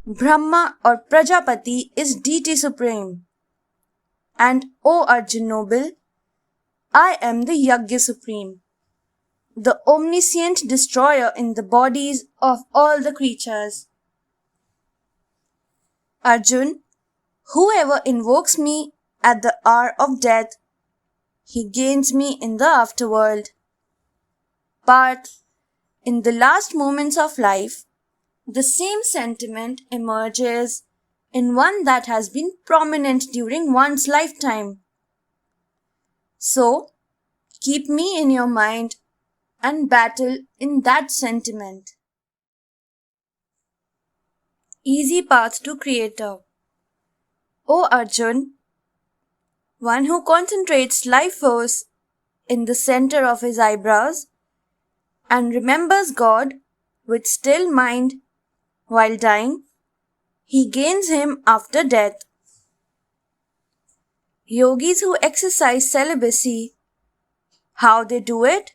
Brahma or Prajapati is deity supreme. And O Arjun noble, I am the Yajna supreme, the omniscient destroyer in the bodies of all the creatures. Arjun, whoever invokes me at the hour of death, he gains me in the afterworld. Parth, in the last moments of life, the same sentiment emerges in one that has been prominent during one's lifetime. So, keep me in your mind and battle in that sentiment. Easy path to Creator. O Arjun, one who concentrates life force in the center of his eyebrows and remembers God with still mind while dying, he gains him after death. Yogis who exercise celibacy, how they do it?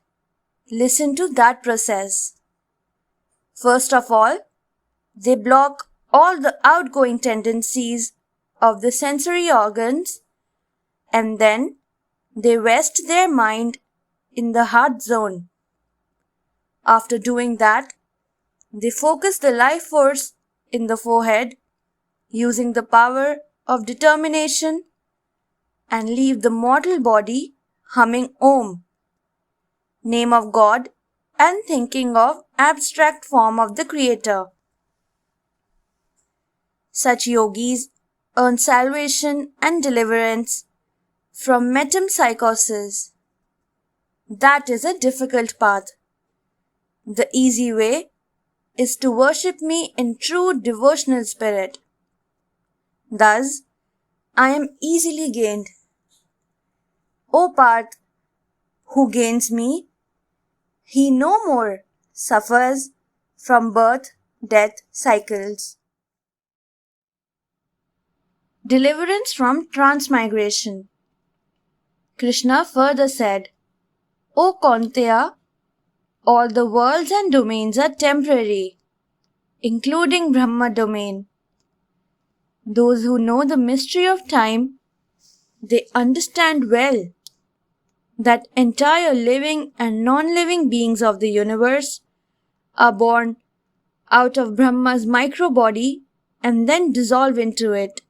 Listen to that process. First of all, they block all the outgoing tendencies of the sensory organs, and then they rest their mind in the heart zone. After doing that, they focus the life force in the forehead using the power of determination and leave the mortal body humming Om, name of God, and thinking of abstract form of the Creator. Such yogis earn salvation and deliverance from metempsychosis. That is a difficult path. The easy way is to worship me in true devotional spirit. Thus, I am easily gained. O Parth, who gains me, he no more suffers from birth-death cycles. Deliverance from transmigration. Krishna further said, O Kaunteya, all the worlds and domains are temporary, including Brahma domain. Those who know the mystery of time, they understand well that entire living and non-living beings of the universe are born out of Brahma's microbody and then dissolve into it.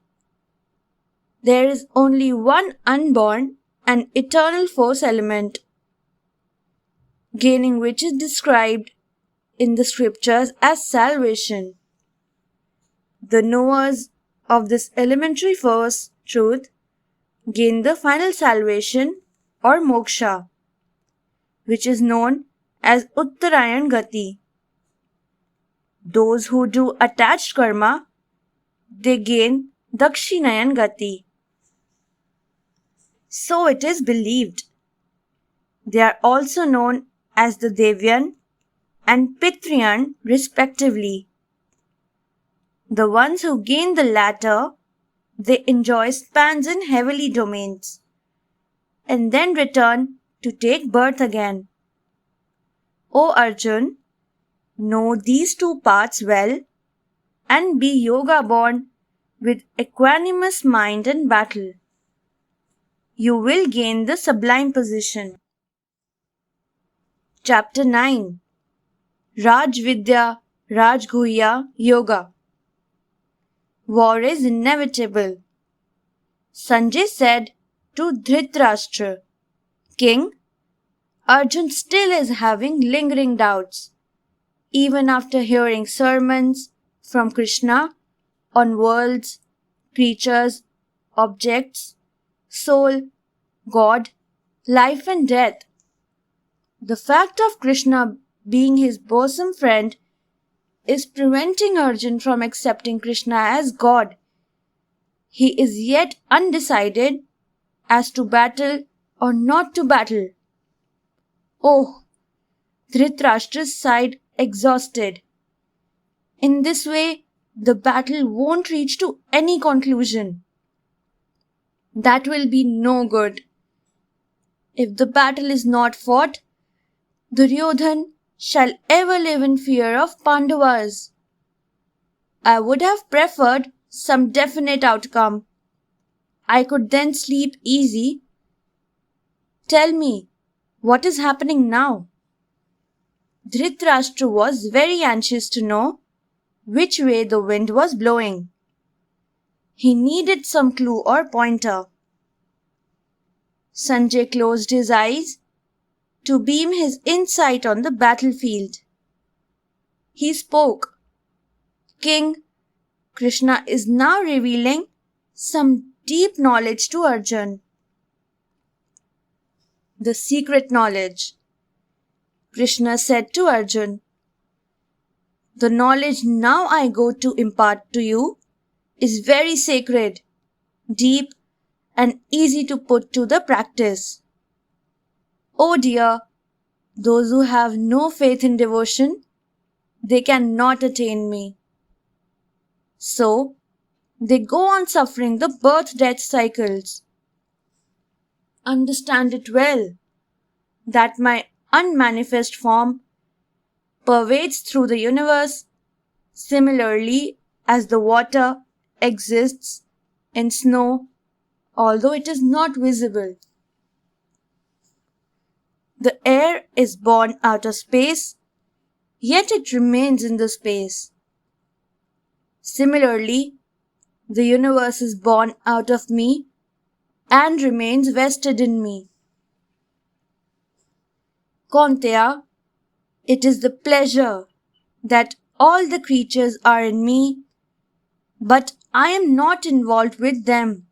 There is only one unborn and eternal force element, gaining which is described in the scriptures as salvation. The knowers of this elementary force, truth, gain the final salvation or moksha, which is known as Uttarayan Gati. Those who do attached karma, they gain Dakshinayan Gati. So it is believed. They are also known as the Devyan and Pitryan respectively. The ones who gain the latter, they enjoy spans in heavenly domains and then return to take birth again. O Arjun, know these two paths well and be yoga born with equanimous mind and battle. You will gain the sublime position. Chapter 9 Raj Vidya Rajguhya Yoga. War is inevitable. Sanjay said to Dhritarashtra, King, Arjun still is having lingering doubts, even after hearing sermons from Krishna on worlds, creatures, objects, soul, God, life and death. The fact of Krishna being his bosom friend is preventing Arjun from accepting Krishna as God. He is yet undecided as to battle or not to battle. Oh, Dhritarashtra sighed exhausted. In this way, the battle won't reach to any conclusion. That will be no good. If the battle is not fought, Duryodhan shall ever live in fear of Pandavas. I would have preferred some definite outcome. I could then sleep easy. Tell me, what is happening now? Dhritarashtra was very anxious to know which way the wind was blowing. He needed some clue or pointer. Sanjay closed his eyes to beam his insight on the battlefield. He spoke. King, Krishna is now revealing some deep knowledge to Arjun. The secret knowledge. Krishna said to Arjun, the knowledge now I go to impart to you is very sacred, deep, and easy to put to the practice. Oh dear, those who have no faith in devotion, they cannot attain me. So, they go on suffering the birth-death cycles. Understand it well, that my unmanifest form pervades through the universe similarly as the water exists in snow, although it is not visible. The air is born out of space, yet it remains in the space. Similarly, the universe is born out of me and remains vested in me. Kaunteya, it is the pleasure that all the creatures are in me, but I am not involved with them.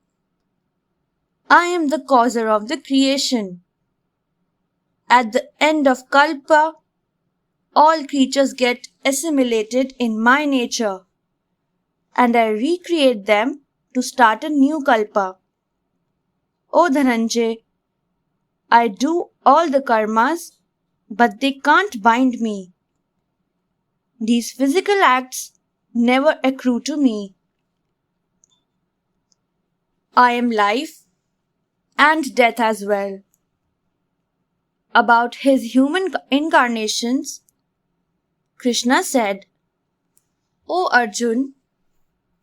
I am the causer of the creation. At the end of Kalpa, all creatures get assimilated in my nature, and I recreate them to start a new Kalpa. O Dhananjay, I do all the karmas, but they can't bind me. These physical acts never accrue to me. I am life and death as well. About his human incarnations, Krishna said, O Arjun,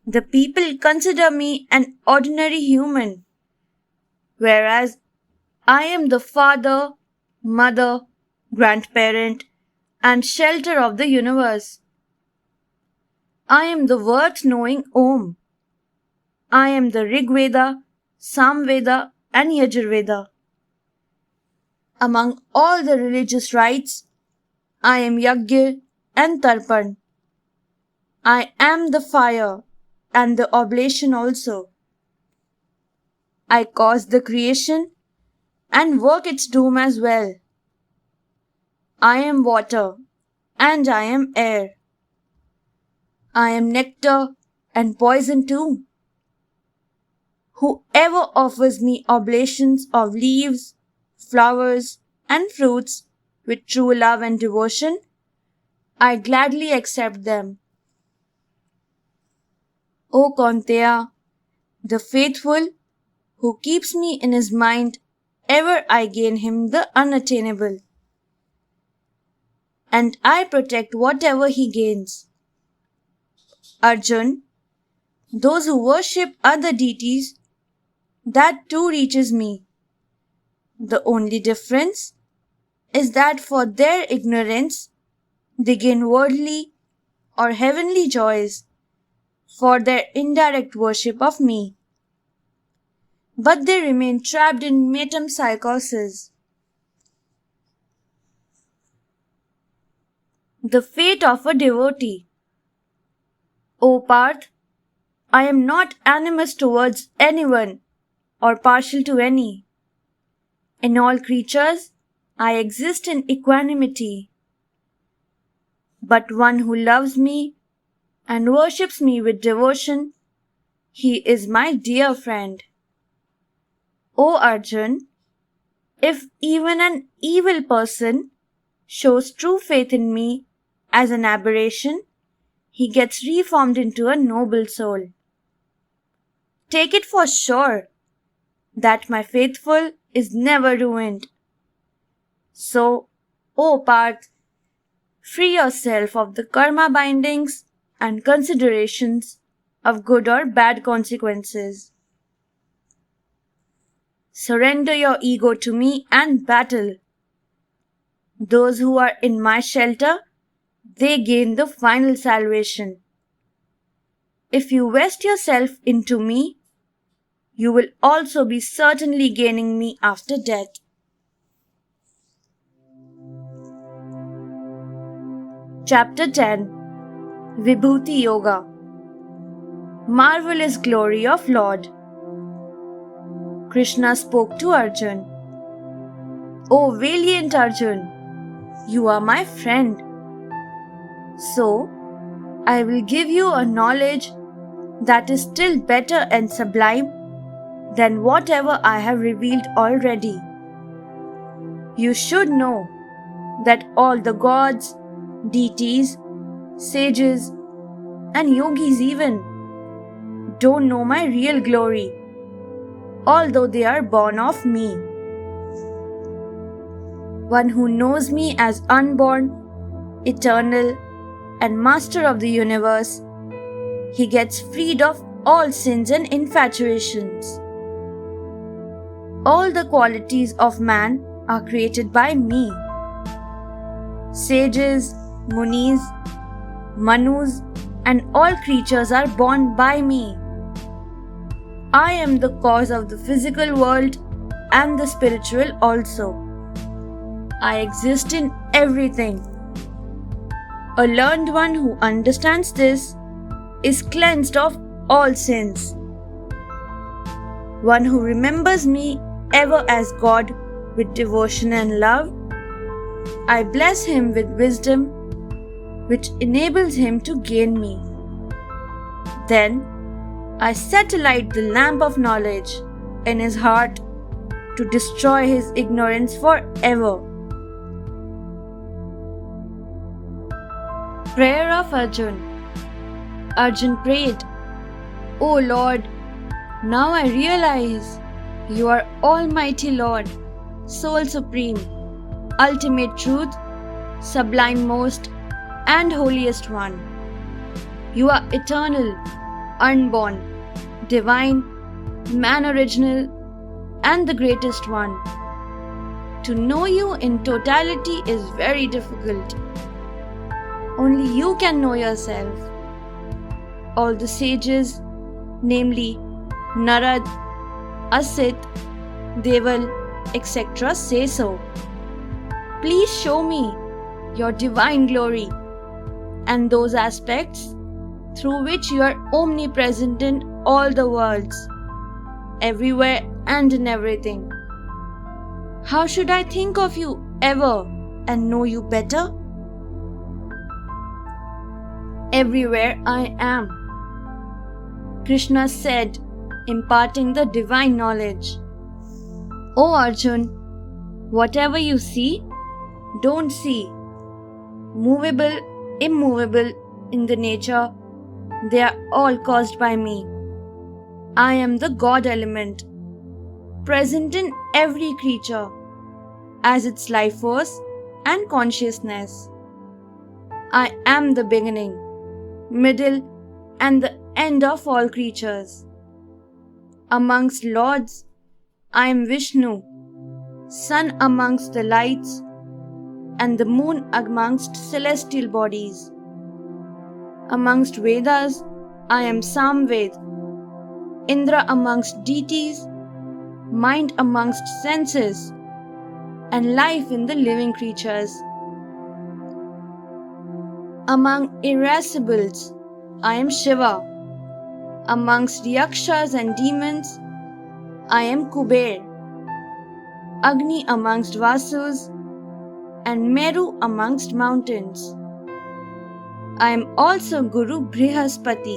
the people consider me an ordinary human, whereas I am the father, mother, grandparent, and shelter of the universe. I am the worth-knowing Om. I am the Rig Veda, Sam Veda, and Yajurveda. Among all the religious rites, I am Yajna and Tarpan. I am the fire and the oblation also. I cause the creation and work its doom as well. I am water and I am air. I am nectar and poison too. Whoever offers me oblations of leaves, flowers, and fruits with true love and devotion, I gladly accept them. O Kaunteya, the faithful who keeps me in his mind, ever I gain him the unattainable, and I protect whatever he gains. Arjun, those who worship other deities, that too reaches me. The only difference is that for their ignorance, they gain worldly or heavenly joys for their indirect worship of me. but they remain trapped in metempsychosis. The fate of a devotee. O Parth, I am not animus towards anyone or partial to any. In all creatures, I exist in equanimity. But one who loves me and worships me with devotion, he is my dear friend. O Arjun, if even an evil person shows true faith in me as an aberration, he gets reformed into a noble soul. Take it for sure that my faithful is never ruined. So, O Parth, free yourself of the karma bindings and considerations of good or bad consequences. Surrender your ego to me and battle. Those who are in my shelter, they gain the final salvation. If you vest yourself into me, you will also be certainly gaining me after death. Chapter 10 Vibhuti Yoga. Marvelous glory of Lord. Krishna spoke to Arjun. O valiant Arjun, you are my friend. So, I will give you a knowledge that is still better and sublime than whatever I have revealed already. You should know that all the gods, deities, sages, and yogis even don't know my real glory, although they are born of me. One who knows me as unborn, eternal, and master of the universe, he gets freed of all sins and infatuations. All the qualities of man are created by me. Sages, munis, manus, and all creatures are born by me. I am the cause of the physical world and the spiritual also. I exist in everything. A learned one who understands this is cleansed of all sins. One who remembers me ever as God with devotion and love, I bless him with wisdom, which enables him to gain me. Then I set alight the lamp of knowledge in his heart to destroy his ignorance forever. Prayer of Arjun. Arjun prayed, O Lord, now I realize you are Almighty Lord, Sole Supreme, Ultimate Truth, Sublime Most, and Holiest One. You are eternal, unborn, divine, man original, and the greatest one. To know you in totality is very difficult. Only you can know yourself. All the sages, namely Narad, Asit, Deval, etc., say so. Please show me your divine glory and those aspects through which you are omnipresent in all the worlds, everywhere and in everything. How should I think of you ever and know you better? Everywhere I am. Krishna said, imparting the divine knowledge. O Arjun, whatever you see, don't see. Movable, immovable in the nature, they are all caused by me. I am the God element, present in every creature, as its life force and consciousness. I am the beginning, middle, and the end of all creatures. Amongst lords, I am Vishnu, sun amongst the lights, and the moon amongst celestial bodies. Amongst Vedas, I am Samved, Indra amongst deities, mind amongst senses, and life in the living creatures. Among irascibles, I am Shiva. Amongst yakshas and demons, I am Kuber. Agni amongst Vasus, and Meru amongst mountains. I am also Guru Brihaspati.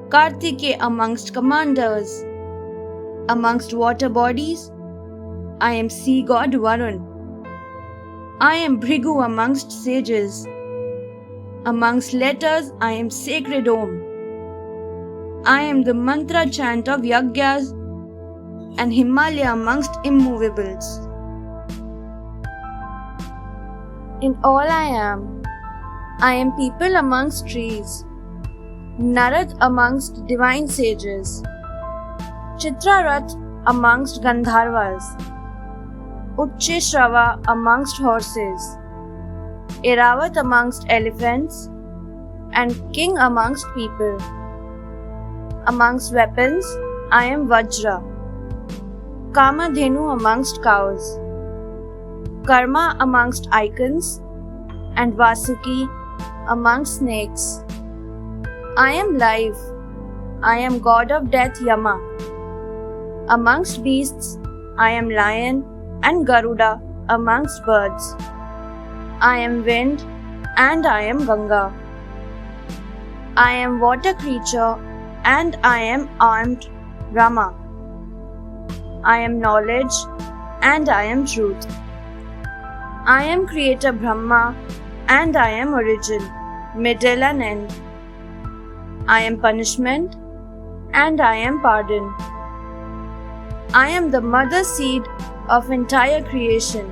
Kartike amongst commanders. Amongst water bodies, I am sea god Varun. I am Bhrigu amongst sages. Amongst letters, I am sacred Om. I am the mantra chant of Yagyas and Himalaya amongst immovables. In all I am people amongst trees, Narad amongst divine sages, Chitrarath amongst Gandharvas, Uchchishrava amongst horses, Eravat amongst elephants, and king amongst people. Amongst weapons, I am Vajra, Kamadhenu amongst cows, Karma amongst icons, and Vasuki amongst snakes. I am life. I am god of death Yama. Amongst beasts, I am lion and Garuda amongst birds. I am wind and I am Ganga. I am water creature and I am armed Rama. I am knowledge and I am truth. I am creator Brahma and I am origin, middle and end. I am punishment and I am pardon. I am the mother seed of entire creation.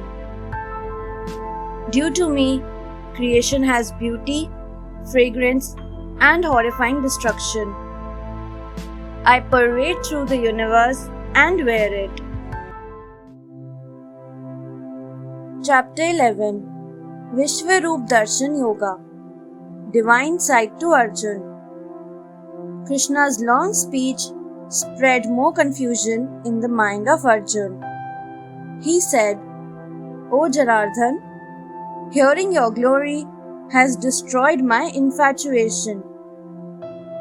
Due to me, creation has beauty, fragrance, and horrifying destruction. I parade through the universe and wear it. Chapter 11 Vishwaroop Darshan Yoga Divine Sight to Arjun. Krishna's long speech spread more confusion in the mind of Arjun. He said, O Janardhan, hearing your glory has destroyed my infatuation,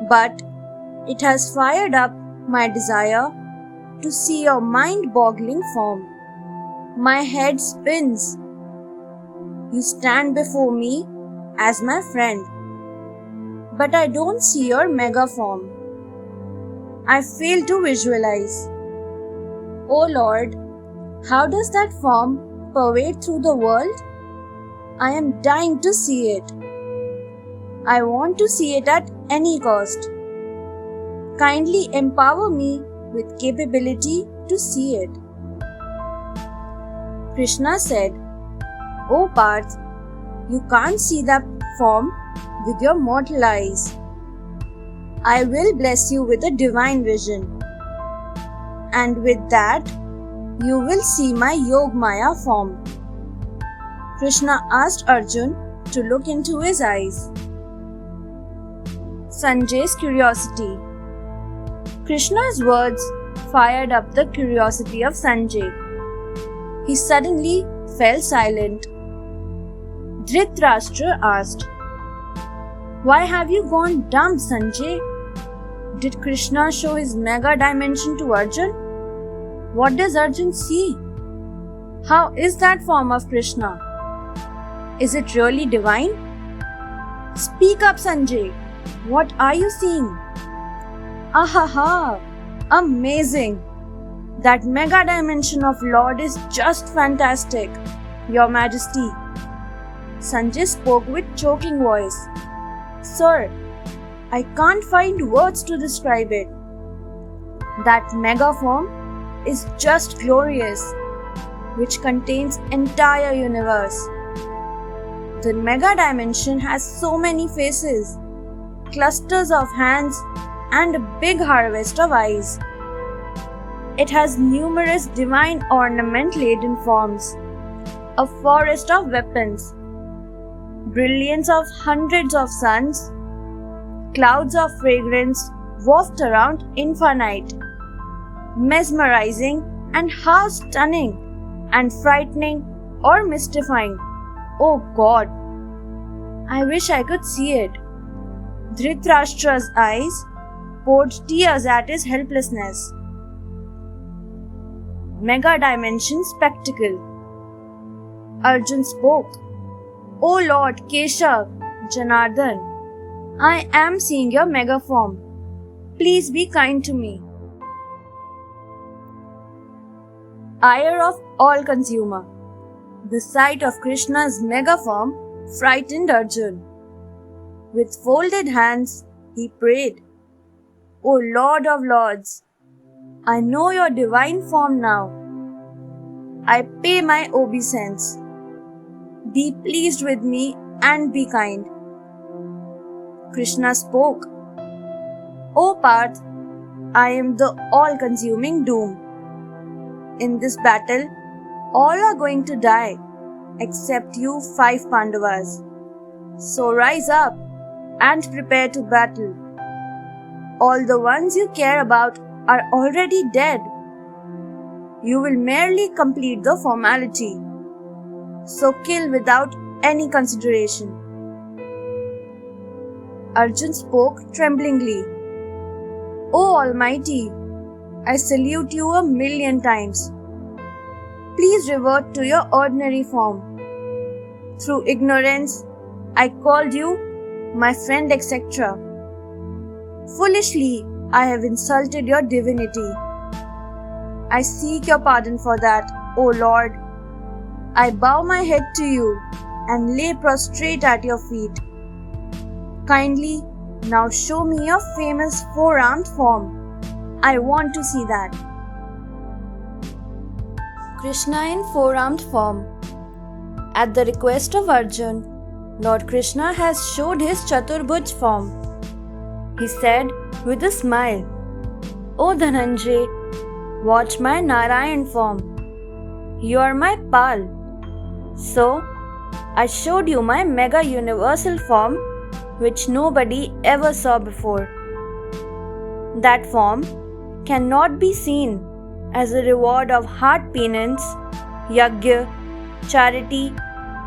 but it has fired up my desire to see your mind-boggling form. My head spins. You stand before me as my friend, but I don't see your mega form. I fail to visualize. O Lord, how does that form pervade through the world? I am dying to see it. I want to see it at any cost. Kindly empower me with capability to see it. Krishna said, O Parth, you can't see that form with your mortal eyes. I will bless you with a divine vision, and with that, you will see my Yogmaya form. Krishna asked Arjun to look into his eyes. Sanjay's curiosity. Krishna's words fired up the curiosity of Sanjay. He suddenly fell silent. Dhritarashtra asked, Why have you gone dumb, Sanjay? Did Krishna show his mega dimension to Arjun? What does Arjun see? How is that form of Krishna? Is it really divine? Speak up, Sanjay. What are you seeing? Ahaha! Amazing! That mega dimension of Lord is just fantastic, Your Majesty. Sanjay spoke with choking voice. Sir, I can't find words to describe it. That mega form is just glorious, which contains entire universe. The mega dimension has so many faces, clusters of hands, and a big harvest of eyes. It has numerous divine ornament-laden forms, a forest of weapons, brilliance of hundreds of suns, clouds of fragrance waft around infinite, mesmerizing, and how stunning and frightening or mystifying. Oh God, I wish I could see it. Dhritarashtra's eyes poured tears at his helplessness. Mega dimension spectacle. Arjun spoke. O Lord Keshav, Janardhan, I am seeing your mega form. Please be kind to me. Ire of all consumer. The sight of Krishna's mega form frightened Arjun. With folded hands, he prayed, O Lord of Lords, I know your divine form now. I pay my obeisance. Be pleased with me and be kind. Krishna spoke, O Parth, I am the all-consuming doom. In this battle, all are going to die except you 5 Pandavas. So rise up and prepare to battle. All the ones you care about are already dead. You will merely complete the formality. So kill without any consideration. Arjun spoke tremblingly. O Almighty, I salute you 1,000,000 times. Please revert to your ordinary form. Through ignorance, I called you my friend, etc. Foolishly, I have insulted your divinity. I seek your pardon for that, O Lord. I bow my head to you and lay prostrate at your feet. Kindly, now show me your famous 4-armed form. I want to see that. Krishna in 4-armed form. At the request of Arjun, Lord Krishna has showed his Chaturbhuj form. He said with a smile, O Dhananjay, watch my Narayan form. You are my pal. So, I showed you my mega universal form which nobody ever saw before. That form cannot be seen as a reward of heart penance, yajna, charity,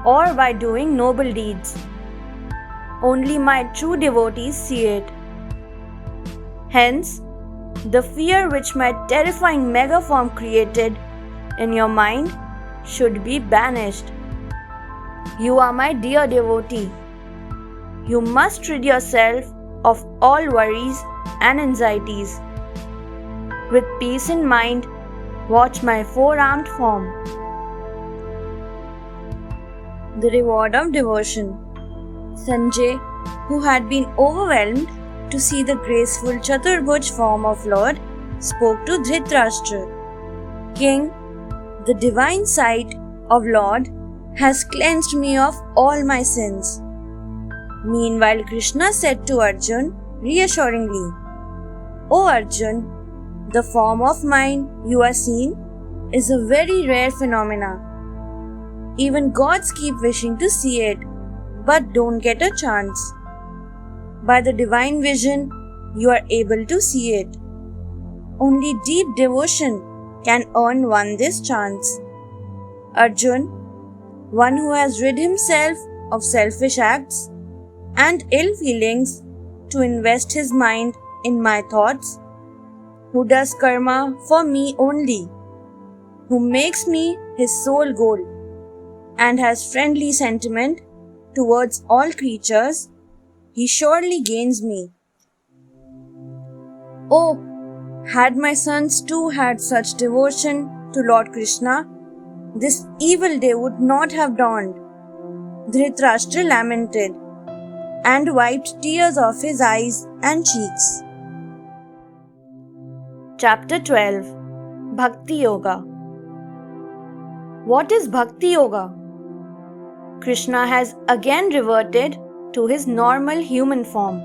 or by doing noble deeds. Only my true devotees see it. Hence, the fear which my terrifying mega form created in your mind should be banished. You are my dear devotee. You must rid yourself of all worries and anxieties. With peace in mind, watch my 4-armed form. The reward of devotion. Sanjay, who had been overwhelmed to see the graceful Chaturbhuj form of Lord, spoke to Dhritarashtra. King, the divine sight of Lord has cleansed me of all my sins. Meanwhile, Krishna said to Arjun reassuringly, O Arjun, the form of mine you are seeing is a very rare phenomena. Even gods keep wishing to see it, but don't get a chance. By the divine vision, you are able to see it. Only deep devotion can earn one this chance. Arjun, one who has rid himself of selfish acts and ill feelings to invest his mind in my thoughts, who does karma for me only, who makes me his sole goal, and has friendly sentiment towards all creatures, he surely gains me. Oh, had my sons too had such devotion to Lord Krishna, this evil day would not have dawned. Dhritarashtra lamented and wiped tears off his eyes and cheeks. Chapter 12 Bhakti Yoga. What is Bhakti Yoga? Krishna has again reverted to his normal human form.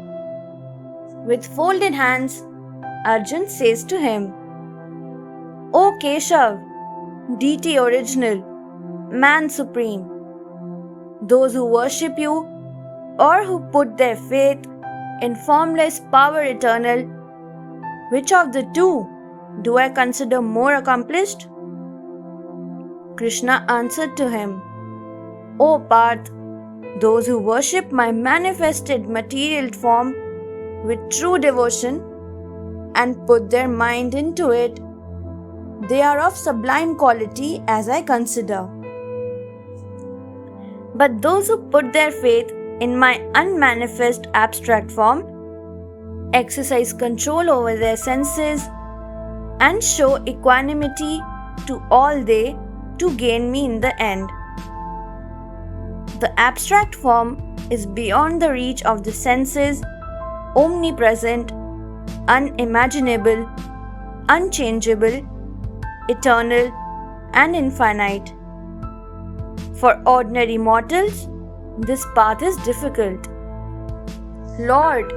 With folded hands, Arjun says to him, O Keshav, deity original, man supreme, those who worship you or who put their faith in formless power eternal, which of the two do I consider more accomplished? Krishna answered to him, O Parth, those who worship my manifested material form with true devotion and put their mind into it, they are of sublime quality as I consider. But those who put their faith in my unmanifest abstract form, exercise control over their senses, and show equanimity to all they to gain me in the end. The abstract form is beyond the reach of the senses, omnipresent, unimaginable, unchangeable, eternal, and infinite. For ordinary mortals, this path is difficult. Lord,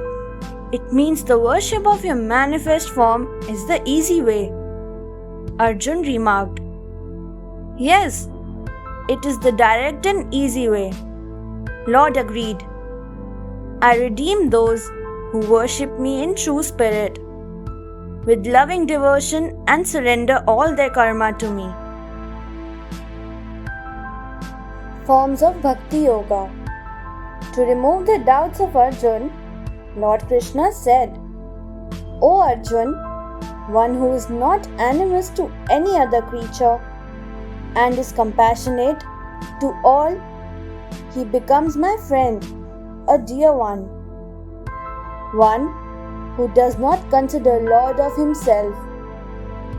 it means the worship of your manifest form is the easy way. Arjuna remarked. Yes, it is the direct and easy way. Lord agreed. I redeem those who worship me in true spirit, with loving devotion and surrender all their karma to me. Forms of Bhakti Yoga. To remove the doubts of Arjuna, Lord Krishna said, O Arjuna, one who is not animous to any other creature and is compassionate to all, he becomes my friend, a dear one. One who does not consider Lord of himself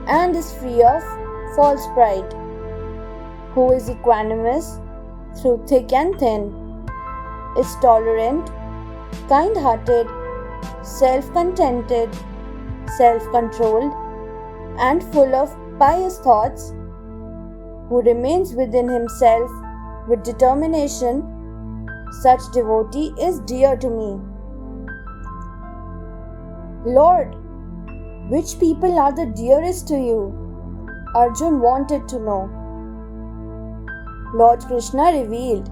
and is free of false pride, who is equanimous through thick and thin, is tolerant, kind-hearted, self-contented, self-controlled, and full of pious thoughts, who remains within himself with determination, such devotee is dear to me. Lord, which people are the dearest to you? Arjuna wanted to know. Lord Krishna revealed,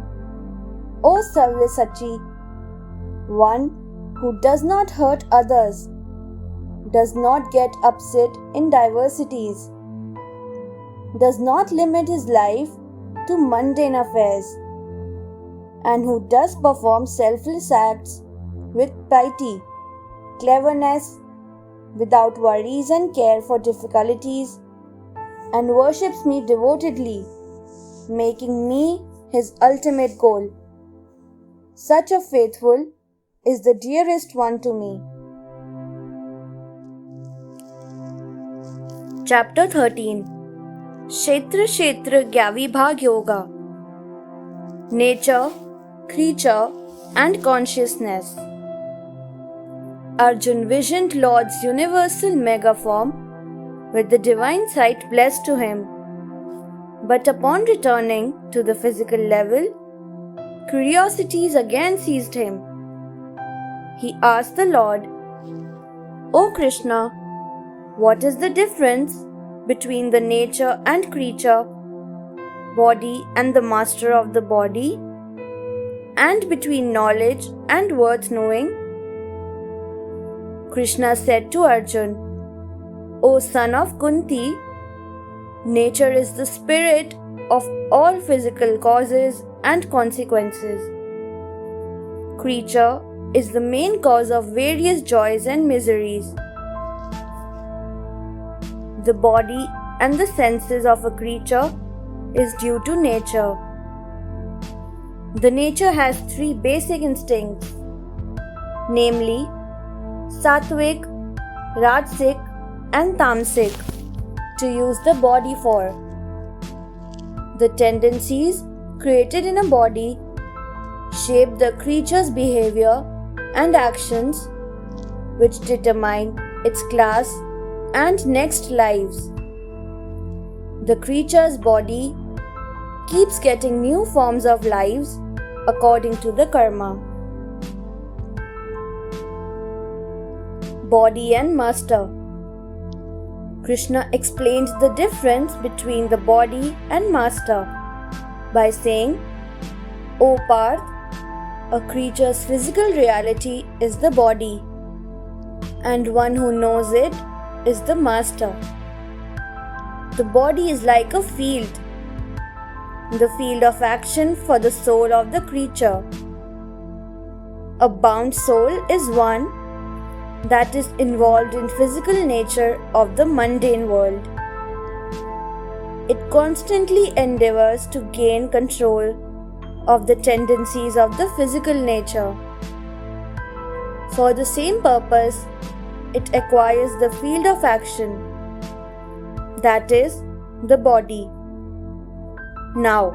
O Sarvasachi, one who does not hurt others, does not get upset in diversities, does not limit his life to mundane affairs, and who does perform selfless acts with piety, cleverness, without worries and care for difficulties, and worships me devotedly, making me his ultimate goal. Such a faithful is the dearest one to me. Chapter 13. Kshetra Kshetra Gyavibhag Yoga. Nature, Creature and Consciousness. Arjuna visioned Lord's universal megaform with the divine sight blessed to him. But upon returning to the physical level, curiosities again seized him. He asked the Lord, O Krishna, what is the difference between the nature and creature, body and the master of the body, and between knowledge and worth knowing? Krishna said to Arjuna, O son of Kunti, nature is the spirit of all physical causes and consequences. Creature is the main cause of various joys and miseries. The body and the senses of a creature is due to nature. The nature has three basic instincts, namely Sattvic, Rajasic and Tamasic, to use the body for. The tendencies created in a body shape the creature's behavior and actions, which determine its class and next lives. The creature's body keeps getting new forms of lives according to the karma. Body and master. Krishna explained the difference between the body and master by saying, O Parth, a creature's physical reality is the body, and one who knows it is the master. The body is like a field, the field of action for the soul of the creature. A bound soul is one that is involved in physical nature of the mundane world. It constantly endeavors to gain control of the tendencies of the physical nature. For the same purpose, it acquires the field of action, that is, the body. Now,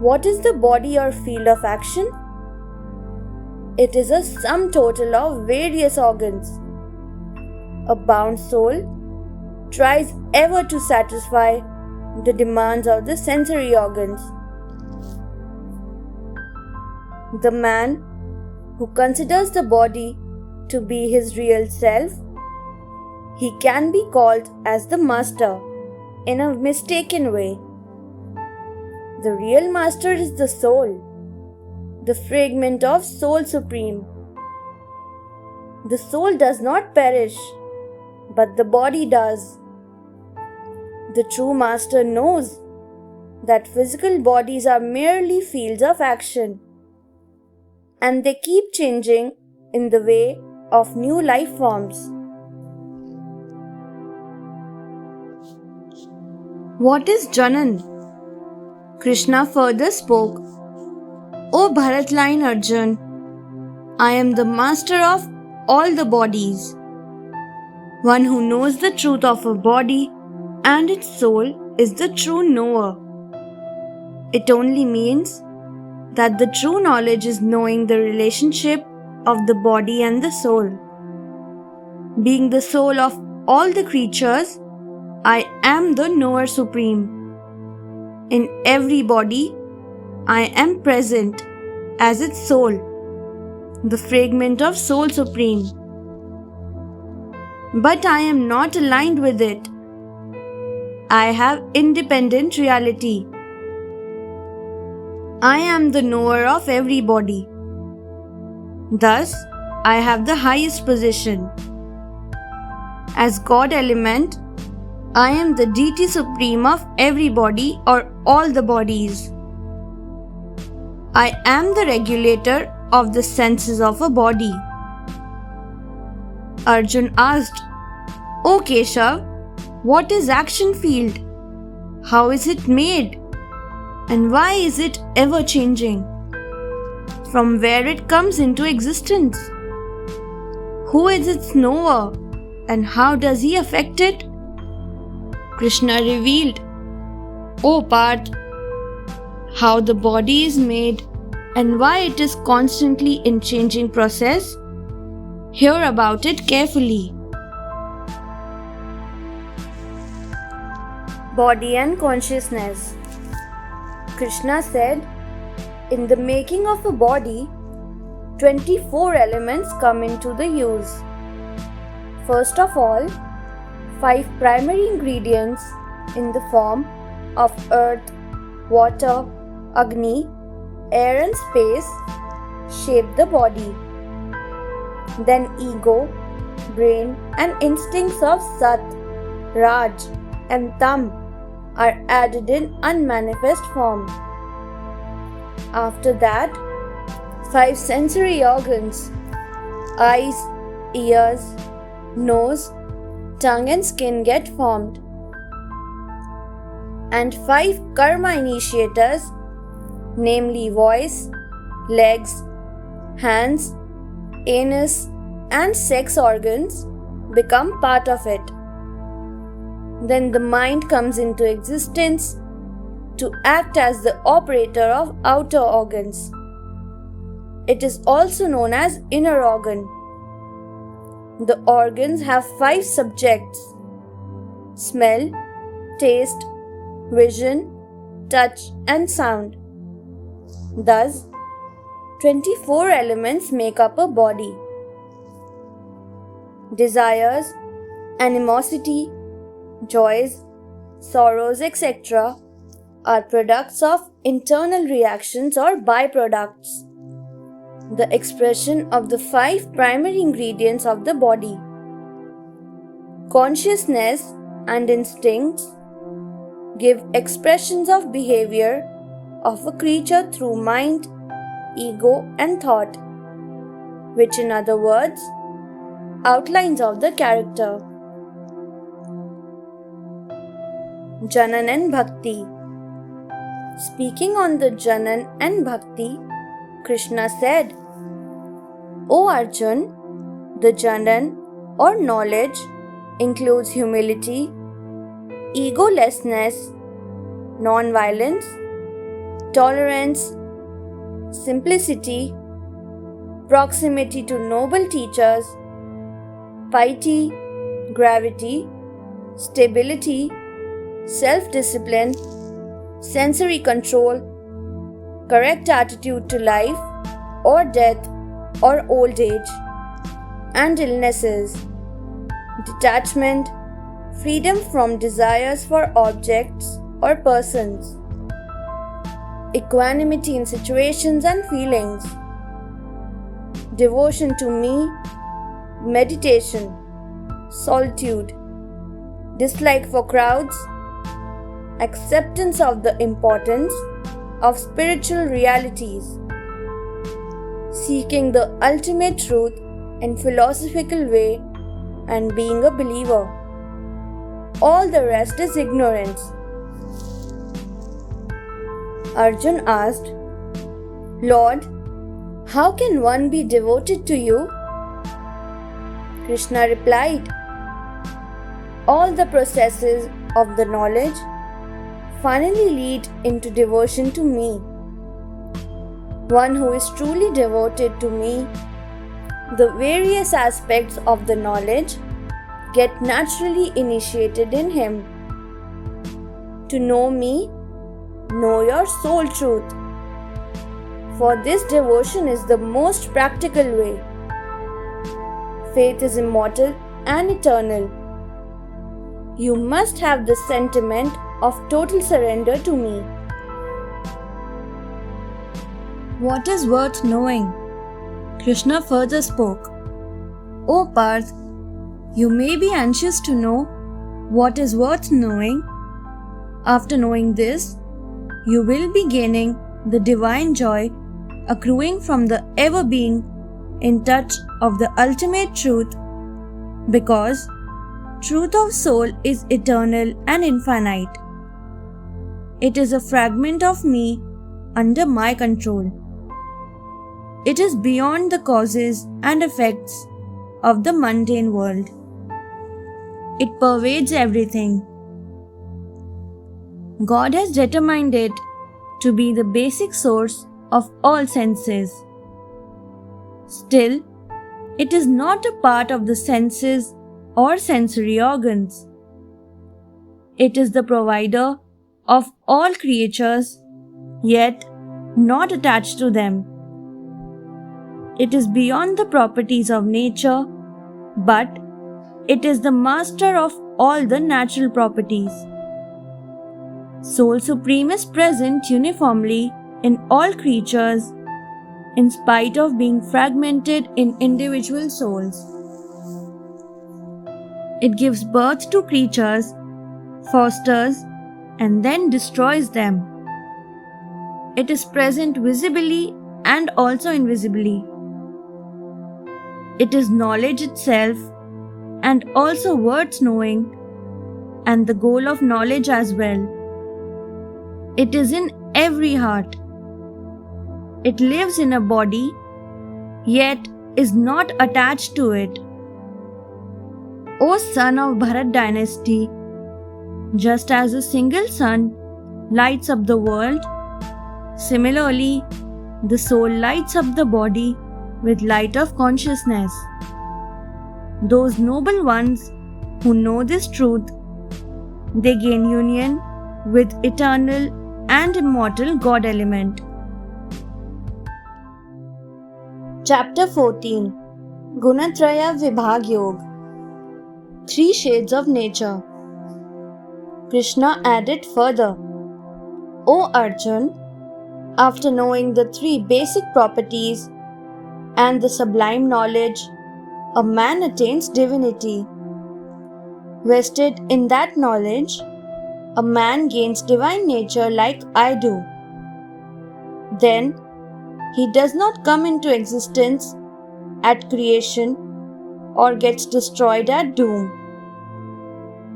what is the body or field of action? It is a sum total of various organs. A bound soul tries ever to satisfy the demands of the sensory organs. The man who considers the body to be his real self, he can be called as the master in a mistaken way. The real master is the soul, the fragment of Soul Supreme. The soul does not perish, but the body does. The true master knows that physical bodies are merely fields of action, and they keep changing in the way of new life forms. What is Janan? Krishna further spoke, O Bharatline Arjun, I am the master of all the bodies. One who knows the truth of a body and its soul is the true knower. It only means that the true knowledge is knowing the relationship of the body and the soul. Being the soul of all the creatures, I am the knower supreme. In every body, I am present as its soul, the fragment of Soul Supreme. But I am not aligned with it. I have independent reality. I am the knower of every body. Thus, I have the highest position. As God element, I am the deity supreme of every body or all the bodies. I am the regulator of the senses of a body. Arjun asked, O Keshav, what is action field? How is it made? And why is it ever changing? From where it comes into existence? Who is its knower and how does he affect it? Krishna revealed, O Parth, how the body is made and why it is constantly in changing process. Hear about it carefully. Body and consciousness. Krishna said, in the making of a body, 24 elements come into the use. First of all, 5 primary ingredients in the form of earth, water, Agni, air and space shape the body. Then ego, brain and instincts of Sat, Raj and Tam are added in unmanifest form. After that, 5 sensory organs, eyes, ears, nose, tongue and skin get formed. And 5 karma initiators, namely voice, legs, hands, anus and sex organs become part of it. Then the mind comes into existence to act as the operator of outer organs. It is also known as inner organ. The organs have 5 subjects: smell, taste, vision, touch and sound. Thus, 24 elements make up a body. Desires, animosity, joys, sorrows, etc. are products of internal reactions or byproducts, the expression of the 5 primary ingredients of the body. Consciousness and instincts give expressions of behavior of a creature through mind, ego, and thought, which in other words, outlines of the character. Jnan and Bhakti. Speaking on the Jnan and Bhakti, Krishna said, O Arjun, the Jnan or knowledge includes humility, egolessness, non-violence, tolerance, simplicity, proximity to noble teachers, piety, gravity, stability, self-discipline, sensory control, correct attitude to life or death or old age and illnesses, detachment, freedom from desires for objects or persons, equanimity in situations and feelings, devotion to me, meditation, solitude, dislike for crowds, acceptance of the importance of spiritual realities, seeking the ultimate truth in philosophical way and being a believer. All the rest is ignorance. Arjun asked, Lord, how can one be devoted to you? Krishna replied, all the processes of the knowledge finally lead into devotion to me. One who is truly devoted to me, the various aspects of the knowledge get naturally initiated in him. To know me, know your soul truth. For this devotion is the most practical way. Faith is immortal and eternal. You must have the sentiment of total surrender to me. What is worth knowing? Krishna further spoke, O Parth, you may be anxious to know what is worth knowing. After knowing this, you will be gaining the divine joy accruing from the ever being in touch of the ultimate truth, because truth of soul is eternal and infinite. It is a fragment of me under my control. It is beyond the causes and effects of the mundane world. It pervades everything. God has determined it to be the basic source of all senses. Still, it is not a part of the senses or sensory organs. It is the provider of all creatures, yet not attached to them. It is beyond the properties of nature, but it is the master of all the natural properties. Soul Supreme is present uniformly in all creatures, in spite of being fragmented in individual souls. It gives birth to creatures, fosters, and then destroys them. It is present visibly and also invisibly. It is knowledge itself and also worth knowing, and the goal of knowledge as well. It is in every heart. It lives in a body, yet is not attached to it. O son of Bharat dynasty, just as a single sun lights up the world, similarly, the soul lights up the body with light of consciousness. Those noble ones who know this truth, they gain union with eternal and immortal God element. Chapter 14 Gunatraya Vibhag Yoga. 3 Shades of Nature. Krishna added further, O Arjun, after knowing the 3 basic properties and the sublime knowledge, a man attains divinity. Vested in that knowledge, a man gains divine nature like I do. Then he does not come into existence at creation or gets destroyed at doom.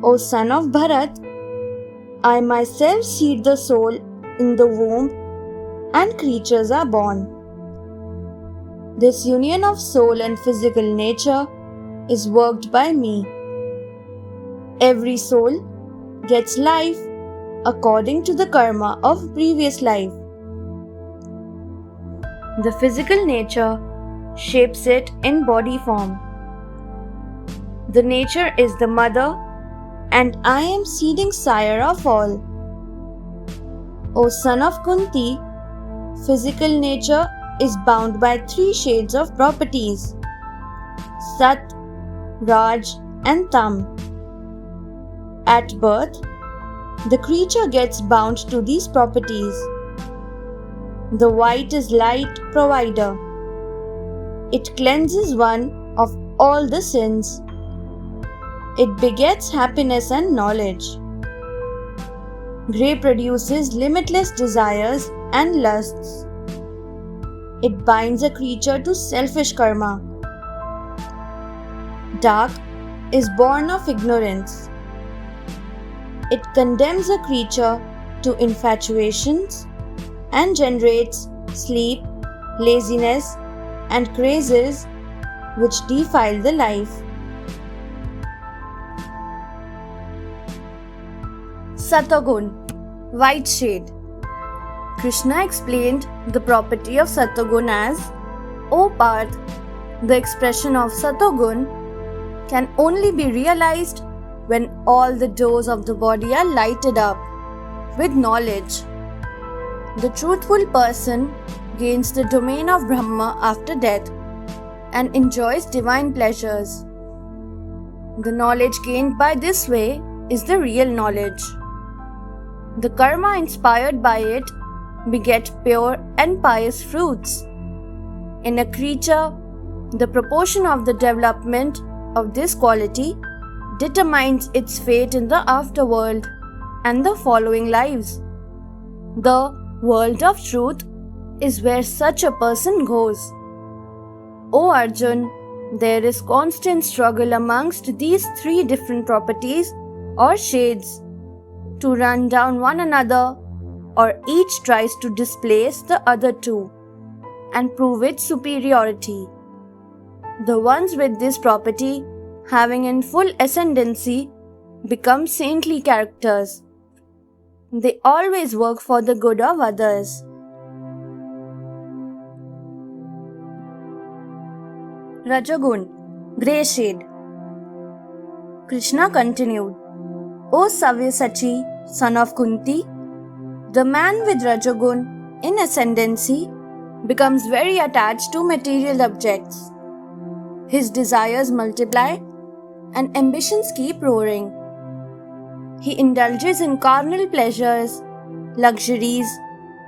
O son of Bharat, I myself seed the soul in the womb and creatures are born. This union of soul and physical nature is worked by me. Every soul gets life according to the karma of previous life. The physical nature shapes it in body form. The nature is the mother, and I am seeding sire of all. O son of Kunti, physical nature is bound by 3 shades of properties: Sat, Raj, and Tam. At birth, the creature gets bound to these properties. The white is light provider. It cleanses one of all the sins. It begets happiness and knowledge. Grey produces limitless desires and lusts. It binds a creature to selfish karma. Dark is born of ignorance. It condemns a creature to infatuations and generates sleep, laziness, and crazes which defile the life. Satagun, white shade. Krishna explained the property of Satagun as, O Parth, the expression of Satagun can only be realized when all the doors of the body are lighted up with knowledge. The truthful person gains the domain of Brahma after death and enjoys divine pleasures. The knowledge gained by this way is the real knowledge. The karma inspired by it beget pure and pious fruits. In a creature, the proportion of the development of this quality determines its fate in the afterworld and the following lives. The world of truth is where such a person goes. O Arjun, there is constant struggle amongst these 3 different properties or shades to run down one another, or each tries to displace the other 2 and prove its superiority. The ones with this property, having in full ascendancy, become saintly characters. They always work for the good of others. Rajagun, grey shade. Krishna continued, O Savyasachi, son of Kunti, the man with Rajagun in ascendancy becomes very attached to material objects. His desires multiply and ambitions keep roaring. He indulges in carnal pleasures, luxuries,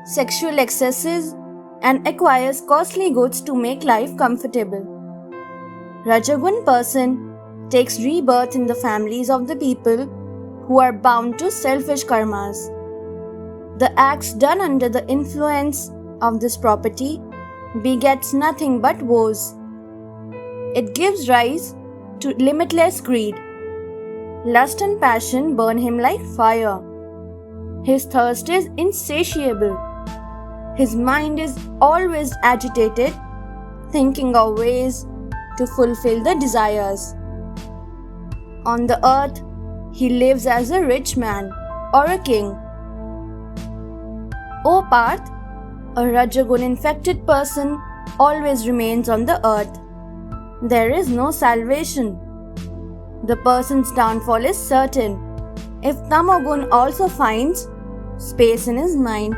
sexual excesses, and acquires costly goods to make life comfortable. Rajagun person takes rebirth in the families of the people who are bound to selfish karmas. The acts done under the influence of this property begets nothing but woes. It gives rise to limitless greed. Lust and passion burn him like fire. His thirst is insatiable. His mind is always agitated, thinking of ways to fulfill the desires. On the earth, he lives as a rich man or a king. O Parth, a Rajagun infected person always remains on the earth. There is no salvation. The person's downfall is certain if Tamogun also finds space in his mind.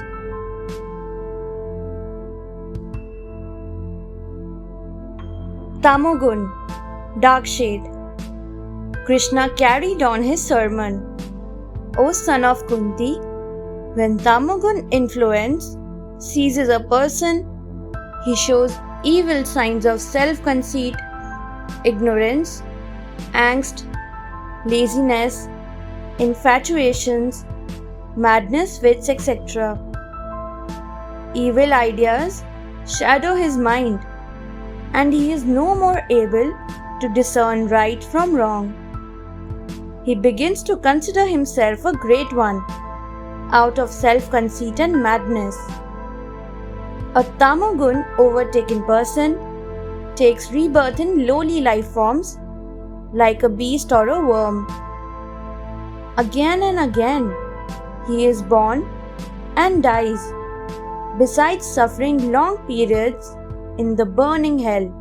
Tamogun, dark shade. Krishna carried on his sermon. O son of Kunti, when Tamogun influence seizes a person, he shows evil signs of self-conceit, ignorance, angst, laziness, infatuations, madness, fits, etc. Evil ideas shadow his mind, and he is no more able to discern right from wrong. He begins to consider himself a great one, out of self-conceit and madness. A tamagun overtaken person takes rebirth in lowly life forms like a beast or a worm. Again and again, he is born and dies, besides suffering long periods in the burning hell.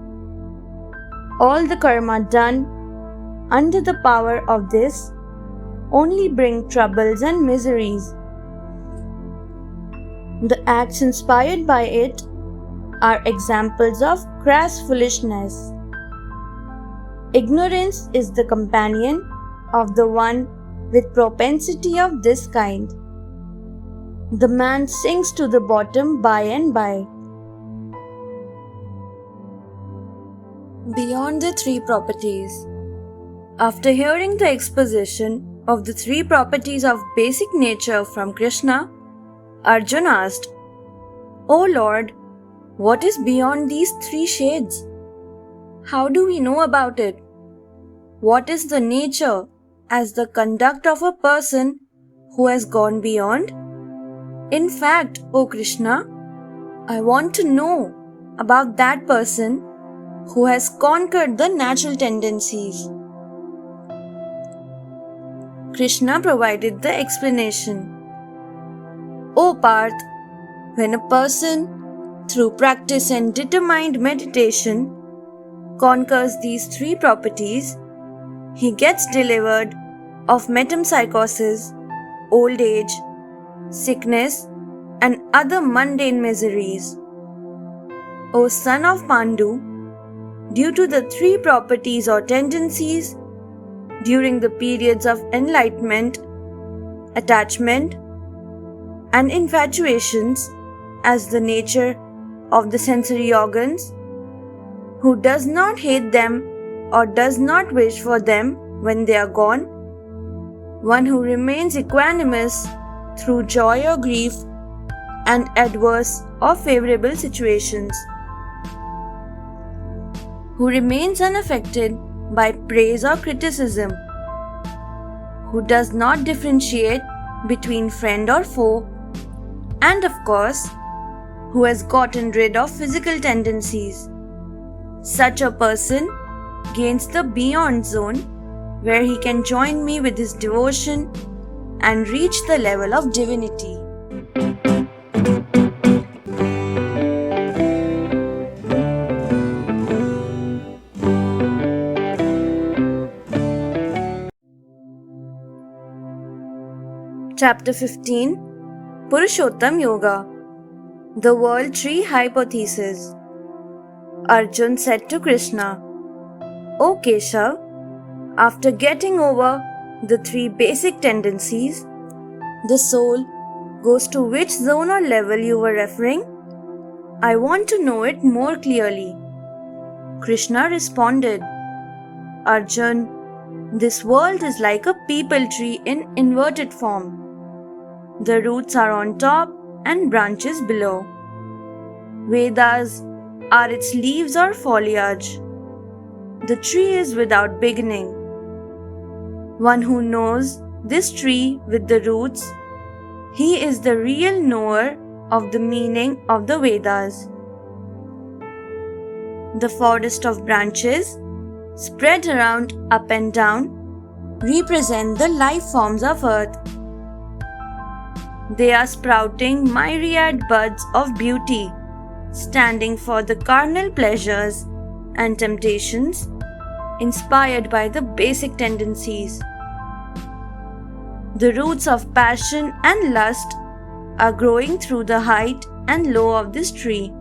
All the karma done under the power of this only bring troubles and miseries. The acts inspired by it are examples of crass foolishness. Ignorance is the companion of the one with propensity of this kind. The man sinks to the bottom by and by. Beyond the three properties. After hearing the exposition of the three properties of basic nature from Krishna, Arjuna asked, "O Lord, what is beyond these three shades? How do we know about it? What is the nature as the conduct of a person who has gone beyond? In fact, O Krishna, I want to know about that person who has conquered the natural tendencies." Krishna provided the explanation. O Parth, when a person, through practice and determined meditation, conquers these three properties, he gets delivered of metempsychosis, old age, sickness, and other mundane miseries. O son of Pandu, due to the three properties or tendencies, during the periods of enlightenment, attachment, and infatuations as the nature of the sensory organs, who does not hate them or does not wish for them when they are gone, one who remains equanimous through joy or grief and adverse or favorable situations, who remains unaffected by praise or criticism, who does not differentiate between friend or foe, and of course, who has gotten rid of physical tendencies. Such a person gains the beyond zone where he can join me with his devotion and reach the level of divinity. Chapter 15, Purushottam Yoga, the World Tree Hypothesis. Arjuna said to Krishna, "O Keshav, after getting over the three basic tendencies, the soul goes to which zone or level you were referring? I want to know it more clearly." Krishna responded, "Arjun, this world is like a peepal tree in inverted form. The roots are on top and branches below. Vedas are its leaves or foliage. The tree is without beginning. One who knows this tree with the roots, he is the real knower of the meaning of the Vedas. The forest of branches, spread around up and down, represent the life forms of earth. They are sprouting myriad buds of beauty, standing for the carnal pleasures and temptations inspired by the basic tendencies. The roots of passion and lust are growing through the height and low of this tree.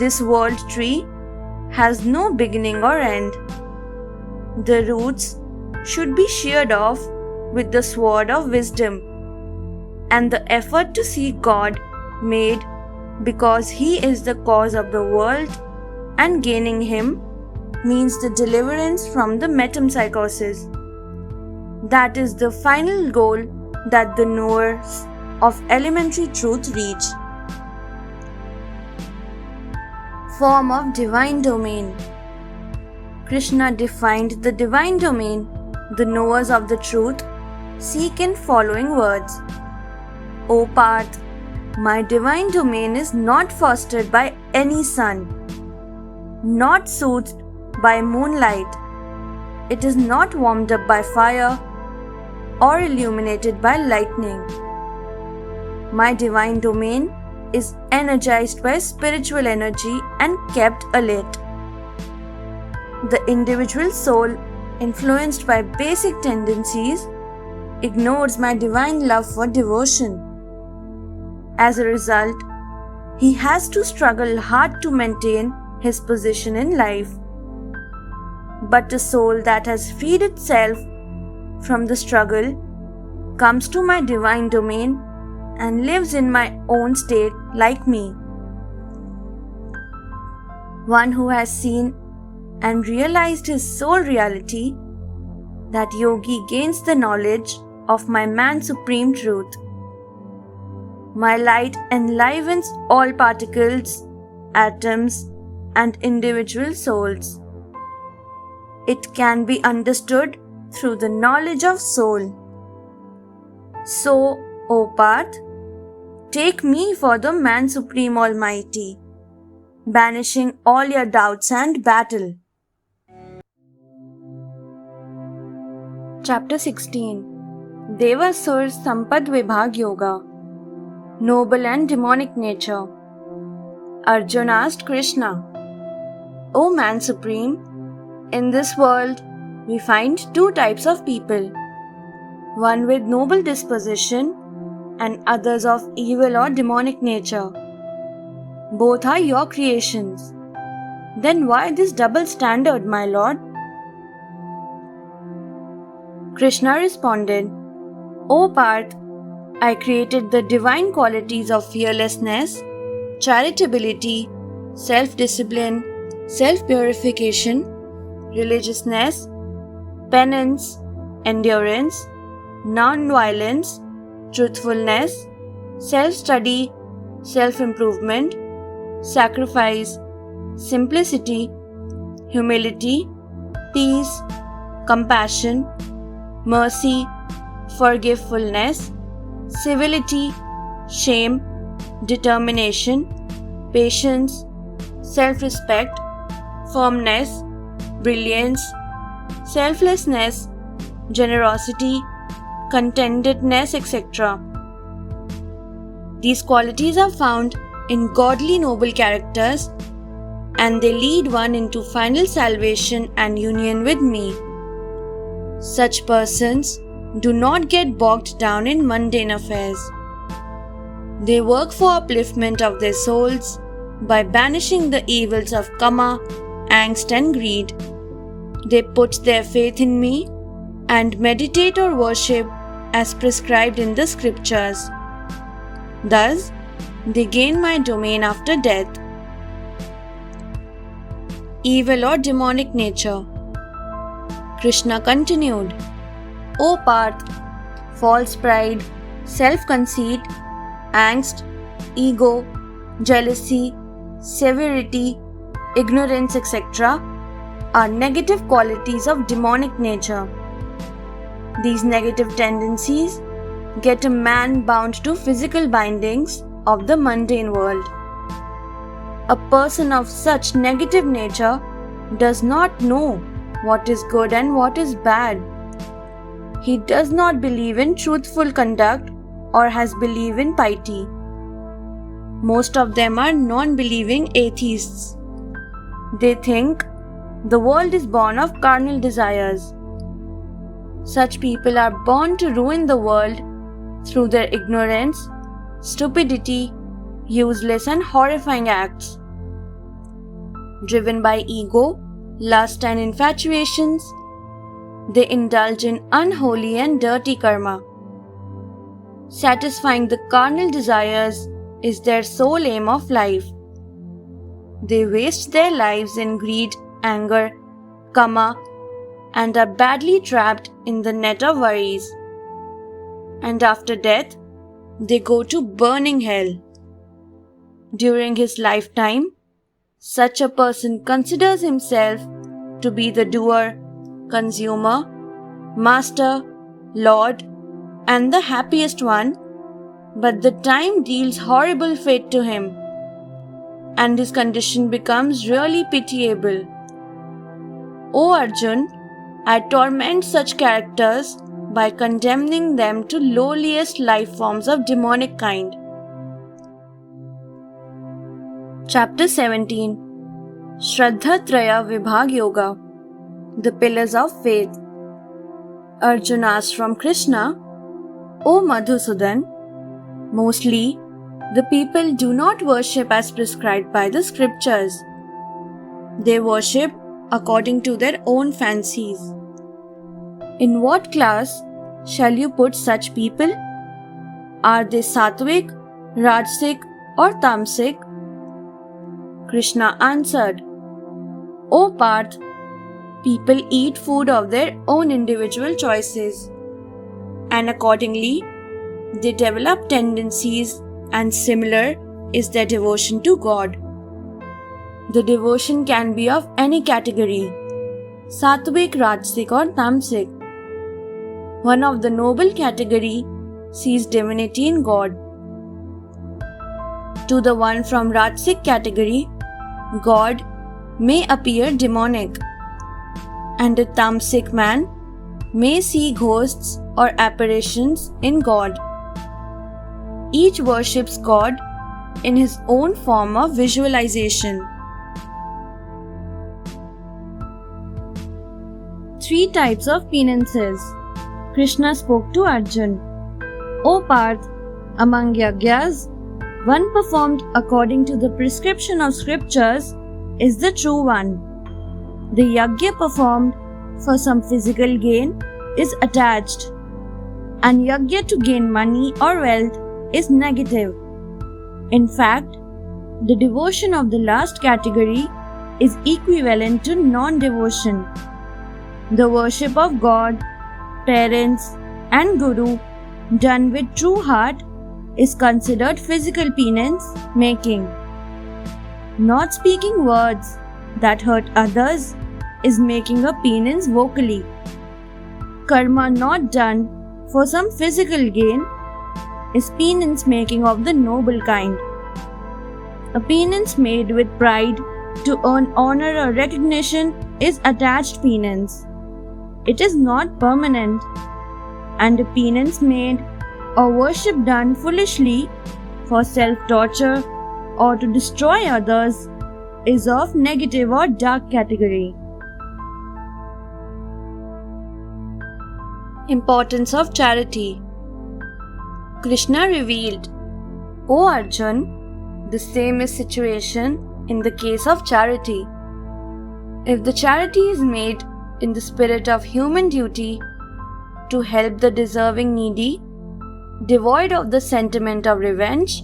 This world tree has no beginning or end. The roots should be sheared off with the sword of wisdom, and the effort to see God made because He is the cause of the world, and gaining Him means the deliverance from the metempsychosis. That is the final goal that the knowers of elementary truth reach. Form of divine domain. Krishna defined the divine domain the knowers of the truth seek in following words. O Parth, my divine domain is not fostered by any sun, not soothed by moonlight. It is not warmed up by fire or illuminated by lightning. My divine domain is energized by spiritual energy and kept alit. The individual soul, influenced by basic tendencies, ignores my divine love for devotion. As a result, he has to struggle hard to maintain his position in life. But a soul that has freed itself from the struggle comes to my divine domain and lives in my own state like me. One who has seen and realized his soul reality, that yogi gains the knowledge of my man supreme truth. My light enlivens all particles, atoms, and individual souls. It can be understood through the knowledge of soul. So, O Parth, take me for the man supreme almighty, banishing all your doubts and battle. Chapter 16. Devasur Sampad Vibhag Yoga. Noble and demonic nature. Arjuna asked Krishna, O man supreme, in this world we find two types of people, one with noble disposition and others of evil or demonic nature. Both are your creations. Then why this double standard, my lord? Krishna responded, O Parth, I created the divine qualities of fearlessness, charitability, self-discipline, self-purification, religiousness, penance, endurance, non-violence, truthfulness, self-study, self-improvement, sacrifice, simplicity, humility, peace, compassion, mercy, forgivefulness, civility, shame, determination, patience, self-respect, firmness, brilliance, selflessness, generosity, contentedness, etc. These qualities are found in godly noble characters, and they lead one into final salvation and union with me. Such persons do not get bogged down in mundane affairs. They work for upliftment of their souls by banishing the evils of kama, angst and greed. They put their faith in me and meditate or worship as prescribed in the scriptures. Thus, they gain my domain after death. Evil or demonic nature. Krishna continued, O Parth, false pride, self-conceit, angst, ego, jealousy, severity, ignorance, etc. are negative qualities of demonic nature. These negative tendencies get a man bound to physical bindings of the mundane world. A person of such negative nature does not know what is good and what is bad. He does not believe in truthful conduct or has belief in piety. Most of them are non-believing atheists. They think the world is born of carnal desires. Such people are born to ruin the world through their ignorance, stupidity, useless and horrifying acts. Driven by ego, lust and infatuations, they indulge in unholy and dirty karma. Satisfying the carnal desires is their sole aim of life. They waste their lives in greed, anger, kama, and are badly trapped in the net of worries. And after death, they go to burning hell. During his lifetime, such a person considers himself to be the doer, consumer, master, lord, and the happiest one, but the time deals horrible fate to him, and his condition becomes really pitiable. O Arjun, I torment such characters by condemning them to lowliest life forms of demonic kind. Chapter 17 Shraddha Traya Vibhag Yoga, the Pillars of Faith. Arjuna asked from Krishna, O Madhusudan, mostly the people do not worship as prescribed by the scriptures. They worship according to their own fancies. In what class shall you put such people? Are they sattvic, rajasic, or tamasic? Krishna answered, O Parth, people eat food of their own individual choices, and accordingly they develop tendencies, and similar is their devotion to God. The devotion can be of any category, sattvic, rajasic, or tamasic. One of the noble category sees divinity in God. To the one from rajasic category, God may appear demonic, and a tamasic man may see ghosts or apparitions in God. Each worships God in his own form of visualization. 3 types of penances. Krishna spoke to Arjun. O Parth, among yagyas, one performed according to the prescription of scriptures is the true one. The yagya performed for some physical gain is attached, and yagya to gain money or wealth is negative. In fact, the devotion of the last category is equivalent to non-devotion. The worship of God, parents, and Guru done with true heart is considered physical penance making. Not speaking words that hurt others is making a penance vocally. Karma not done for some physical gain is penance making of the noble kind. A penance made with pride to earn honor or recognition is attached penance. It is not permanent, and a penance made or worship done foolishly for self-torture or to destroy others is of negative or dark category. Importance of charity. Krishna revealed, O Arjun, the same is situation in the case of charity. If the charity is made in the spirit of human duty to help the deserving needy, devoid of the sentiment of revenge,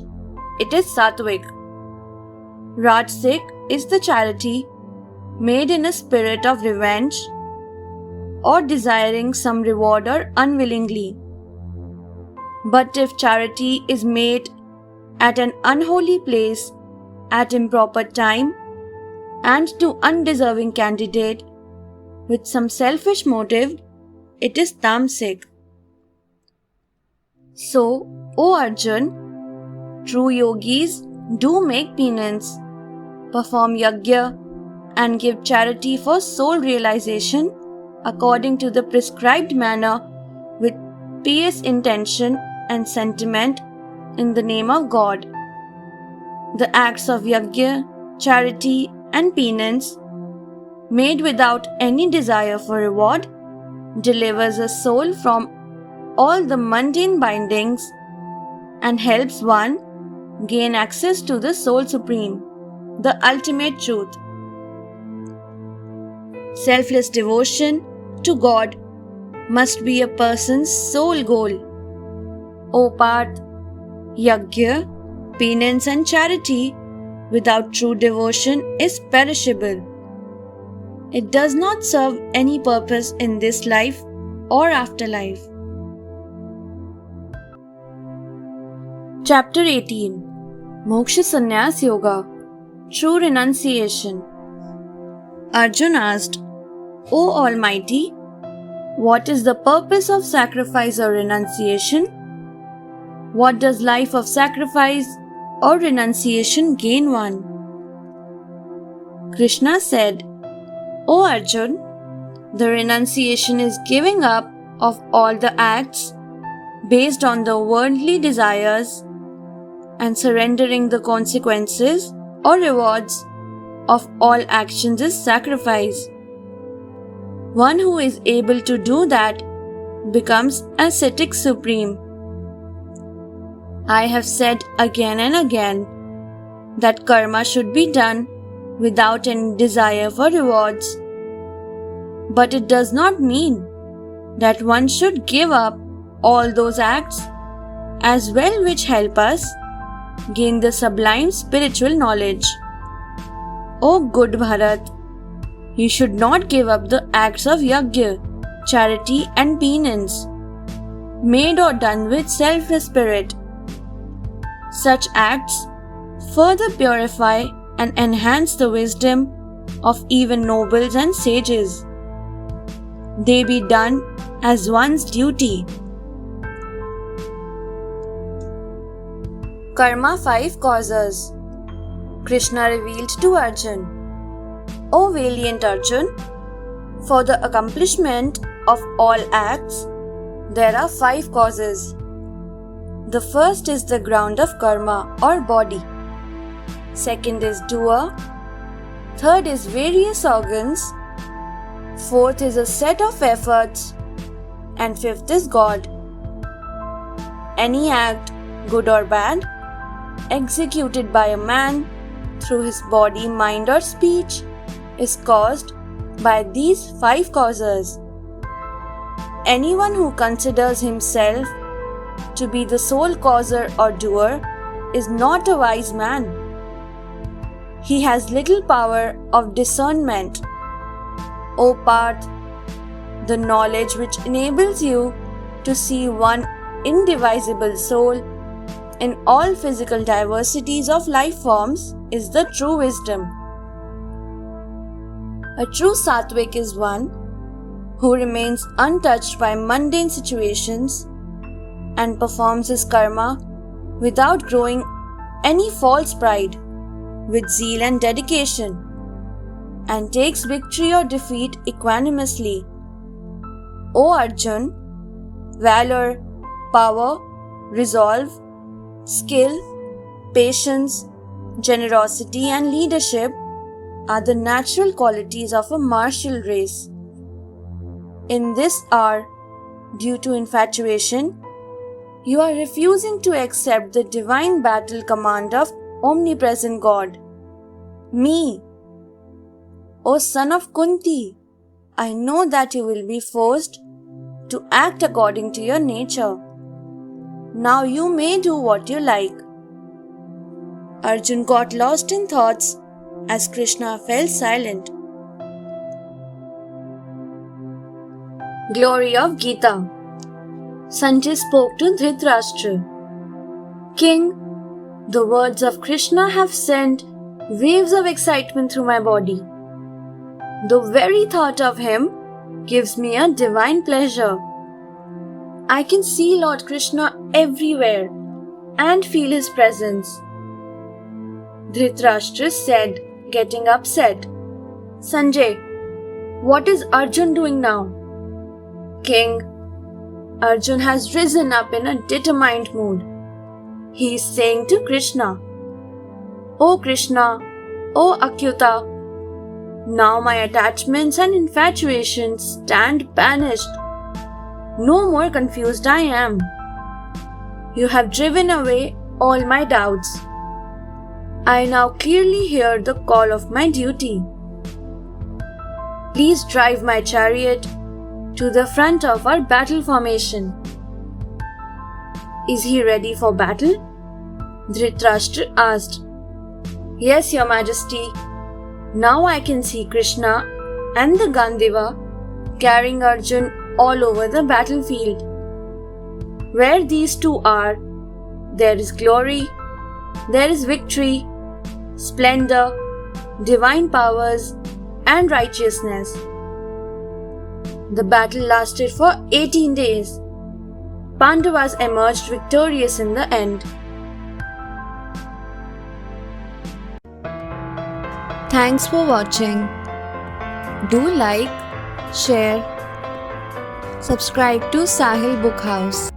it is sattvic. Rajasic is the charity made in a spirit of revenge or desiring some reward or unwillingly. But if charity is made at an unholy place, at improper time, and to undeserving candidate with some selfish motive, it is tamasic. So, O Arjun, true yogis do make penance, perform yagya, and give charity for soul realization according to the prescribed manner with pious intention and sentiment in the name of God. The acts of yagya, charity, and penance made without any desire for reward delivers a soul from all the mundane bindings and helps one gain access to the Soul Supreme, the ultimate truth. Selfless devotion to God must be a person's sole goal. O Parth, yagya, penance and charity without true devotion is perishable. It does not serve any purpose in this life or afterlife. Chapter 18 Moksha Sannyas Yoga True Renunciation. Arjuna asked, O Almighty, what is the purpose of sacrifice or renunciation? What does life of sacrifice or renunciation gain one? Krishna said, O Arjun, the renunciation is giving up of all the acts based on the worldly desires and surrendering the consequences or rewards of all actions is sacrifice. One who is able to do that becomes ascetic supreme. I have said again and again that karma should be done without any desire for rewards. But it does not mean that one should give up all those acts as well which help us gain the sublime spiritual knowledge. O good Bharat, you should not give up the acts of yajna, charity and penance, made or done with selfless spirit. Such acts further purify and enhance the wisdom of even nobles and sages. They be done as one's duty. Karma 5 Causes. Krishna revealed to Arjuna, O valiant Arjun, for the accomplishment of all acts, there are 5 causes. The first is the ground of karma or body. Second is doer. Third is various organs. Fourth is a set of efforts. And fifth is God. Any act, good or bad, executed by a man through his body, mind or speech is caused by these 5 causes. Anyone who considers himself to be the sole causer or doer is not a wise man. He has little power of discernment. O Parth, the knowledge which enables you to see one indivisible soul in all physical diversities of life forms is the true wisdom. A true Sattvic is one who remains untouched by mundane situations and performs his karma without growing any false pride, with zeal and dedication, and takes victory or defeat equanimously. O Arjun, valor, power, resolve, skill, patience, generosity and leadership are the natural qualities of a martial race. In this hour, due to infatuation, you are refusing to accept the divine battle command of omnipresent God. Me, O son of Kunti, I know that you will be forced to act according to your nature. Now you may do what you like. Arjun got lost in thoughts as Krishna fell silent. Glory of Gita. Sanjay spoke to Dhritarashtra. King, the words of Krishna have sent waves of excitement through my body. The very thought of him gives me a divine pleasure. I can see Lord Krishna everywhere and feel his presence. Dhritarashtra said, getting upset, Sanjay, what is Arjun doing now? King, Arjun has risen up in a determined mood. He is saying to Krishna, O Krishna, O Achyuta, now my attachments and infatuations stand banished. No more confused I am. You have driven away all my doubts. I now clearly hear the call of my duty. Please drive my chariot to the front of our battle formation. Is he ready for battle? Dhritarashtra asked. Yes, Your Majesty. Now I can see Krishna and the Gandiva, carrying Arjun all over the battlefield. Where these two are, there is glory, there is victory, splendor, divine powers, and righteousness. The battle lasted for 18 days. Pandavas emerged victorious in the end. Thanks for watching. Do like, share, subscribe to Sahil Book House.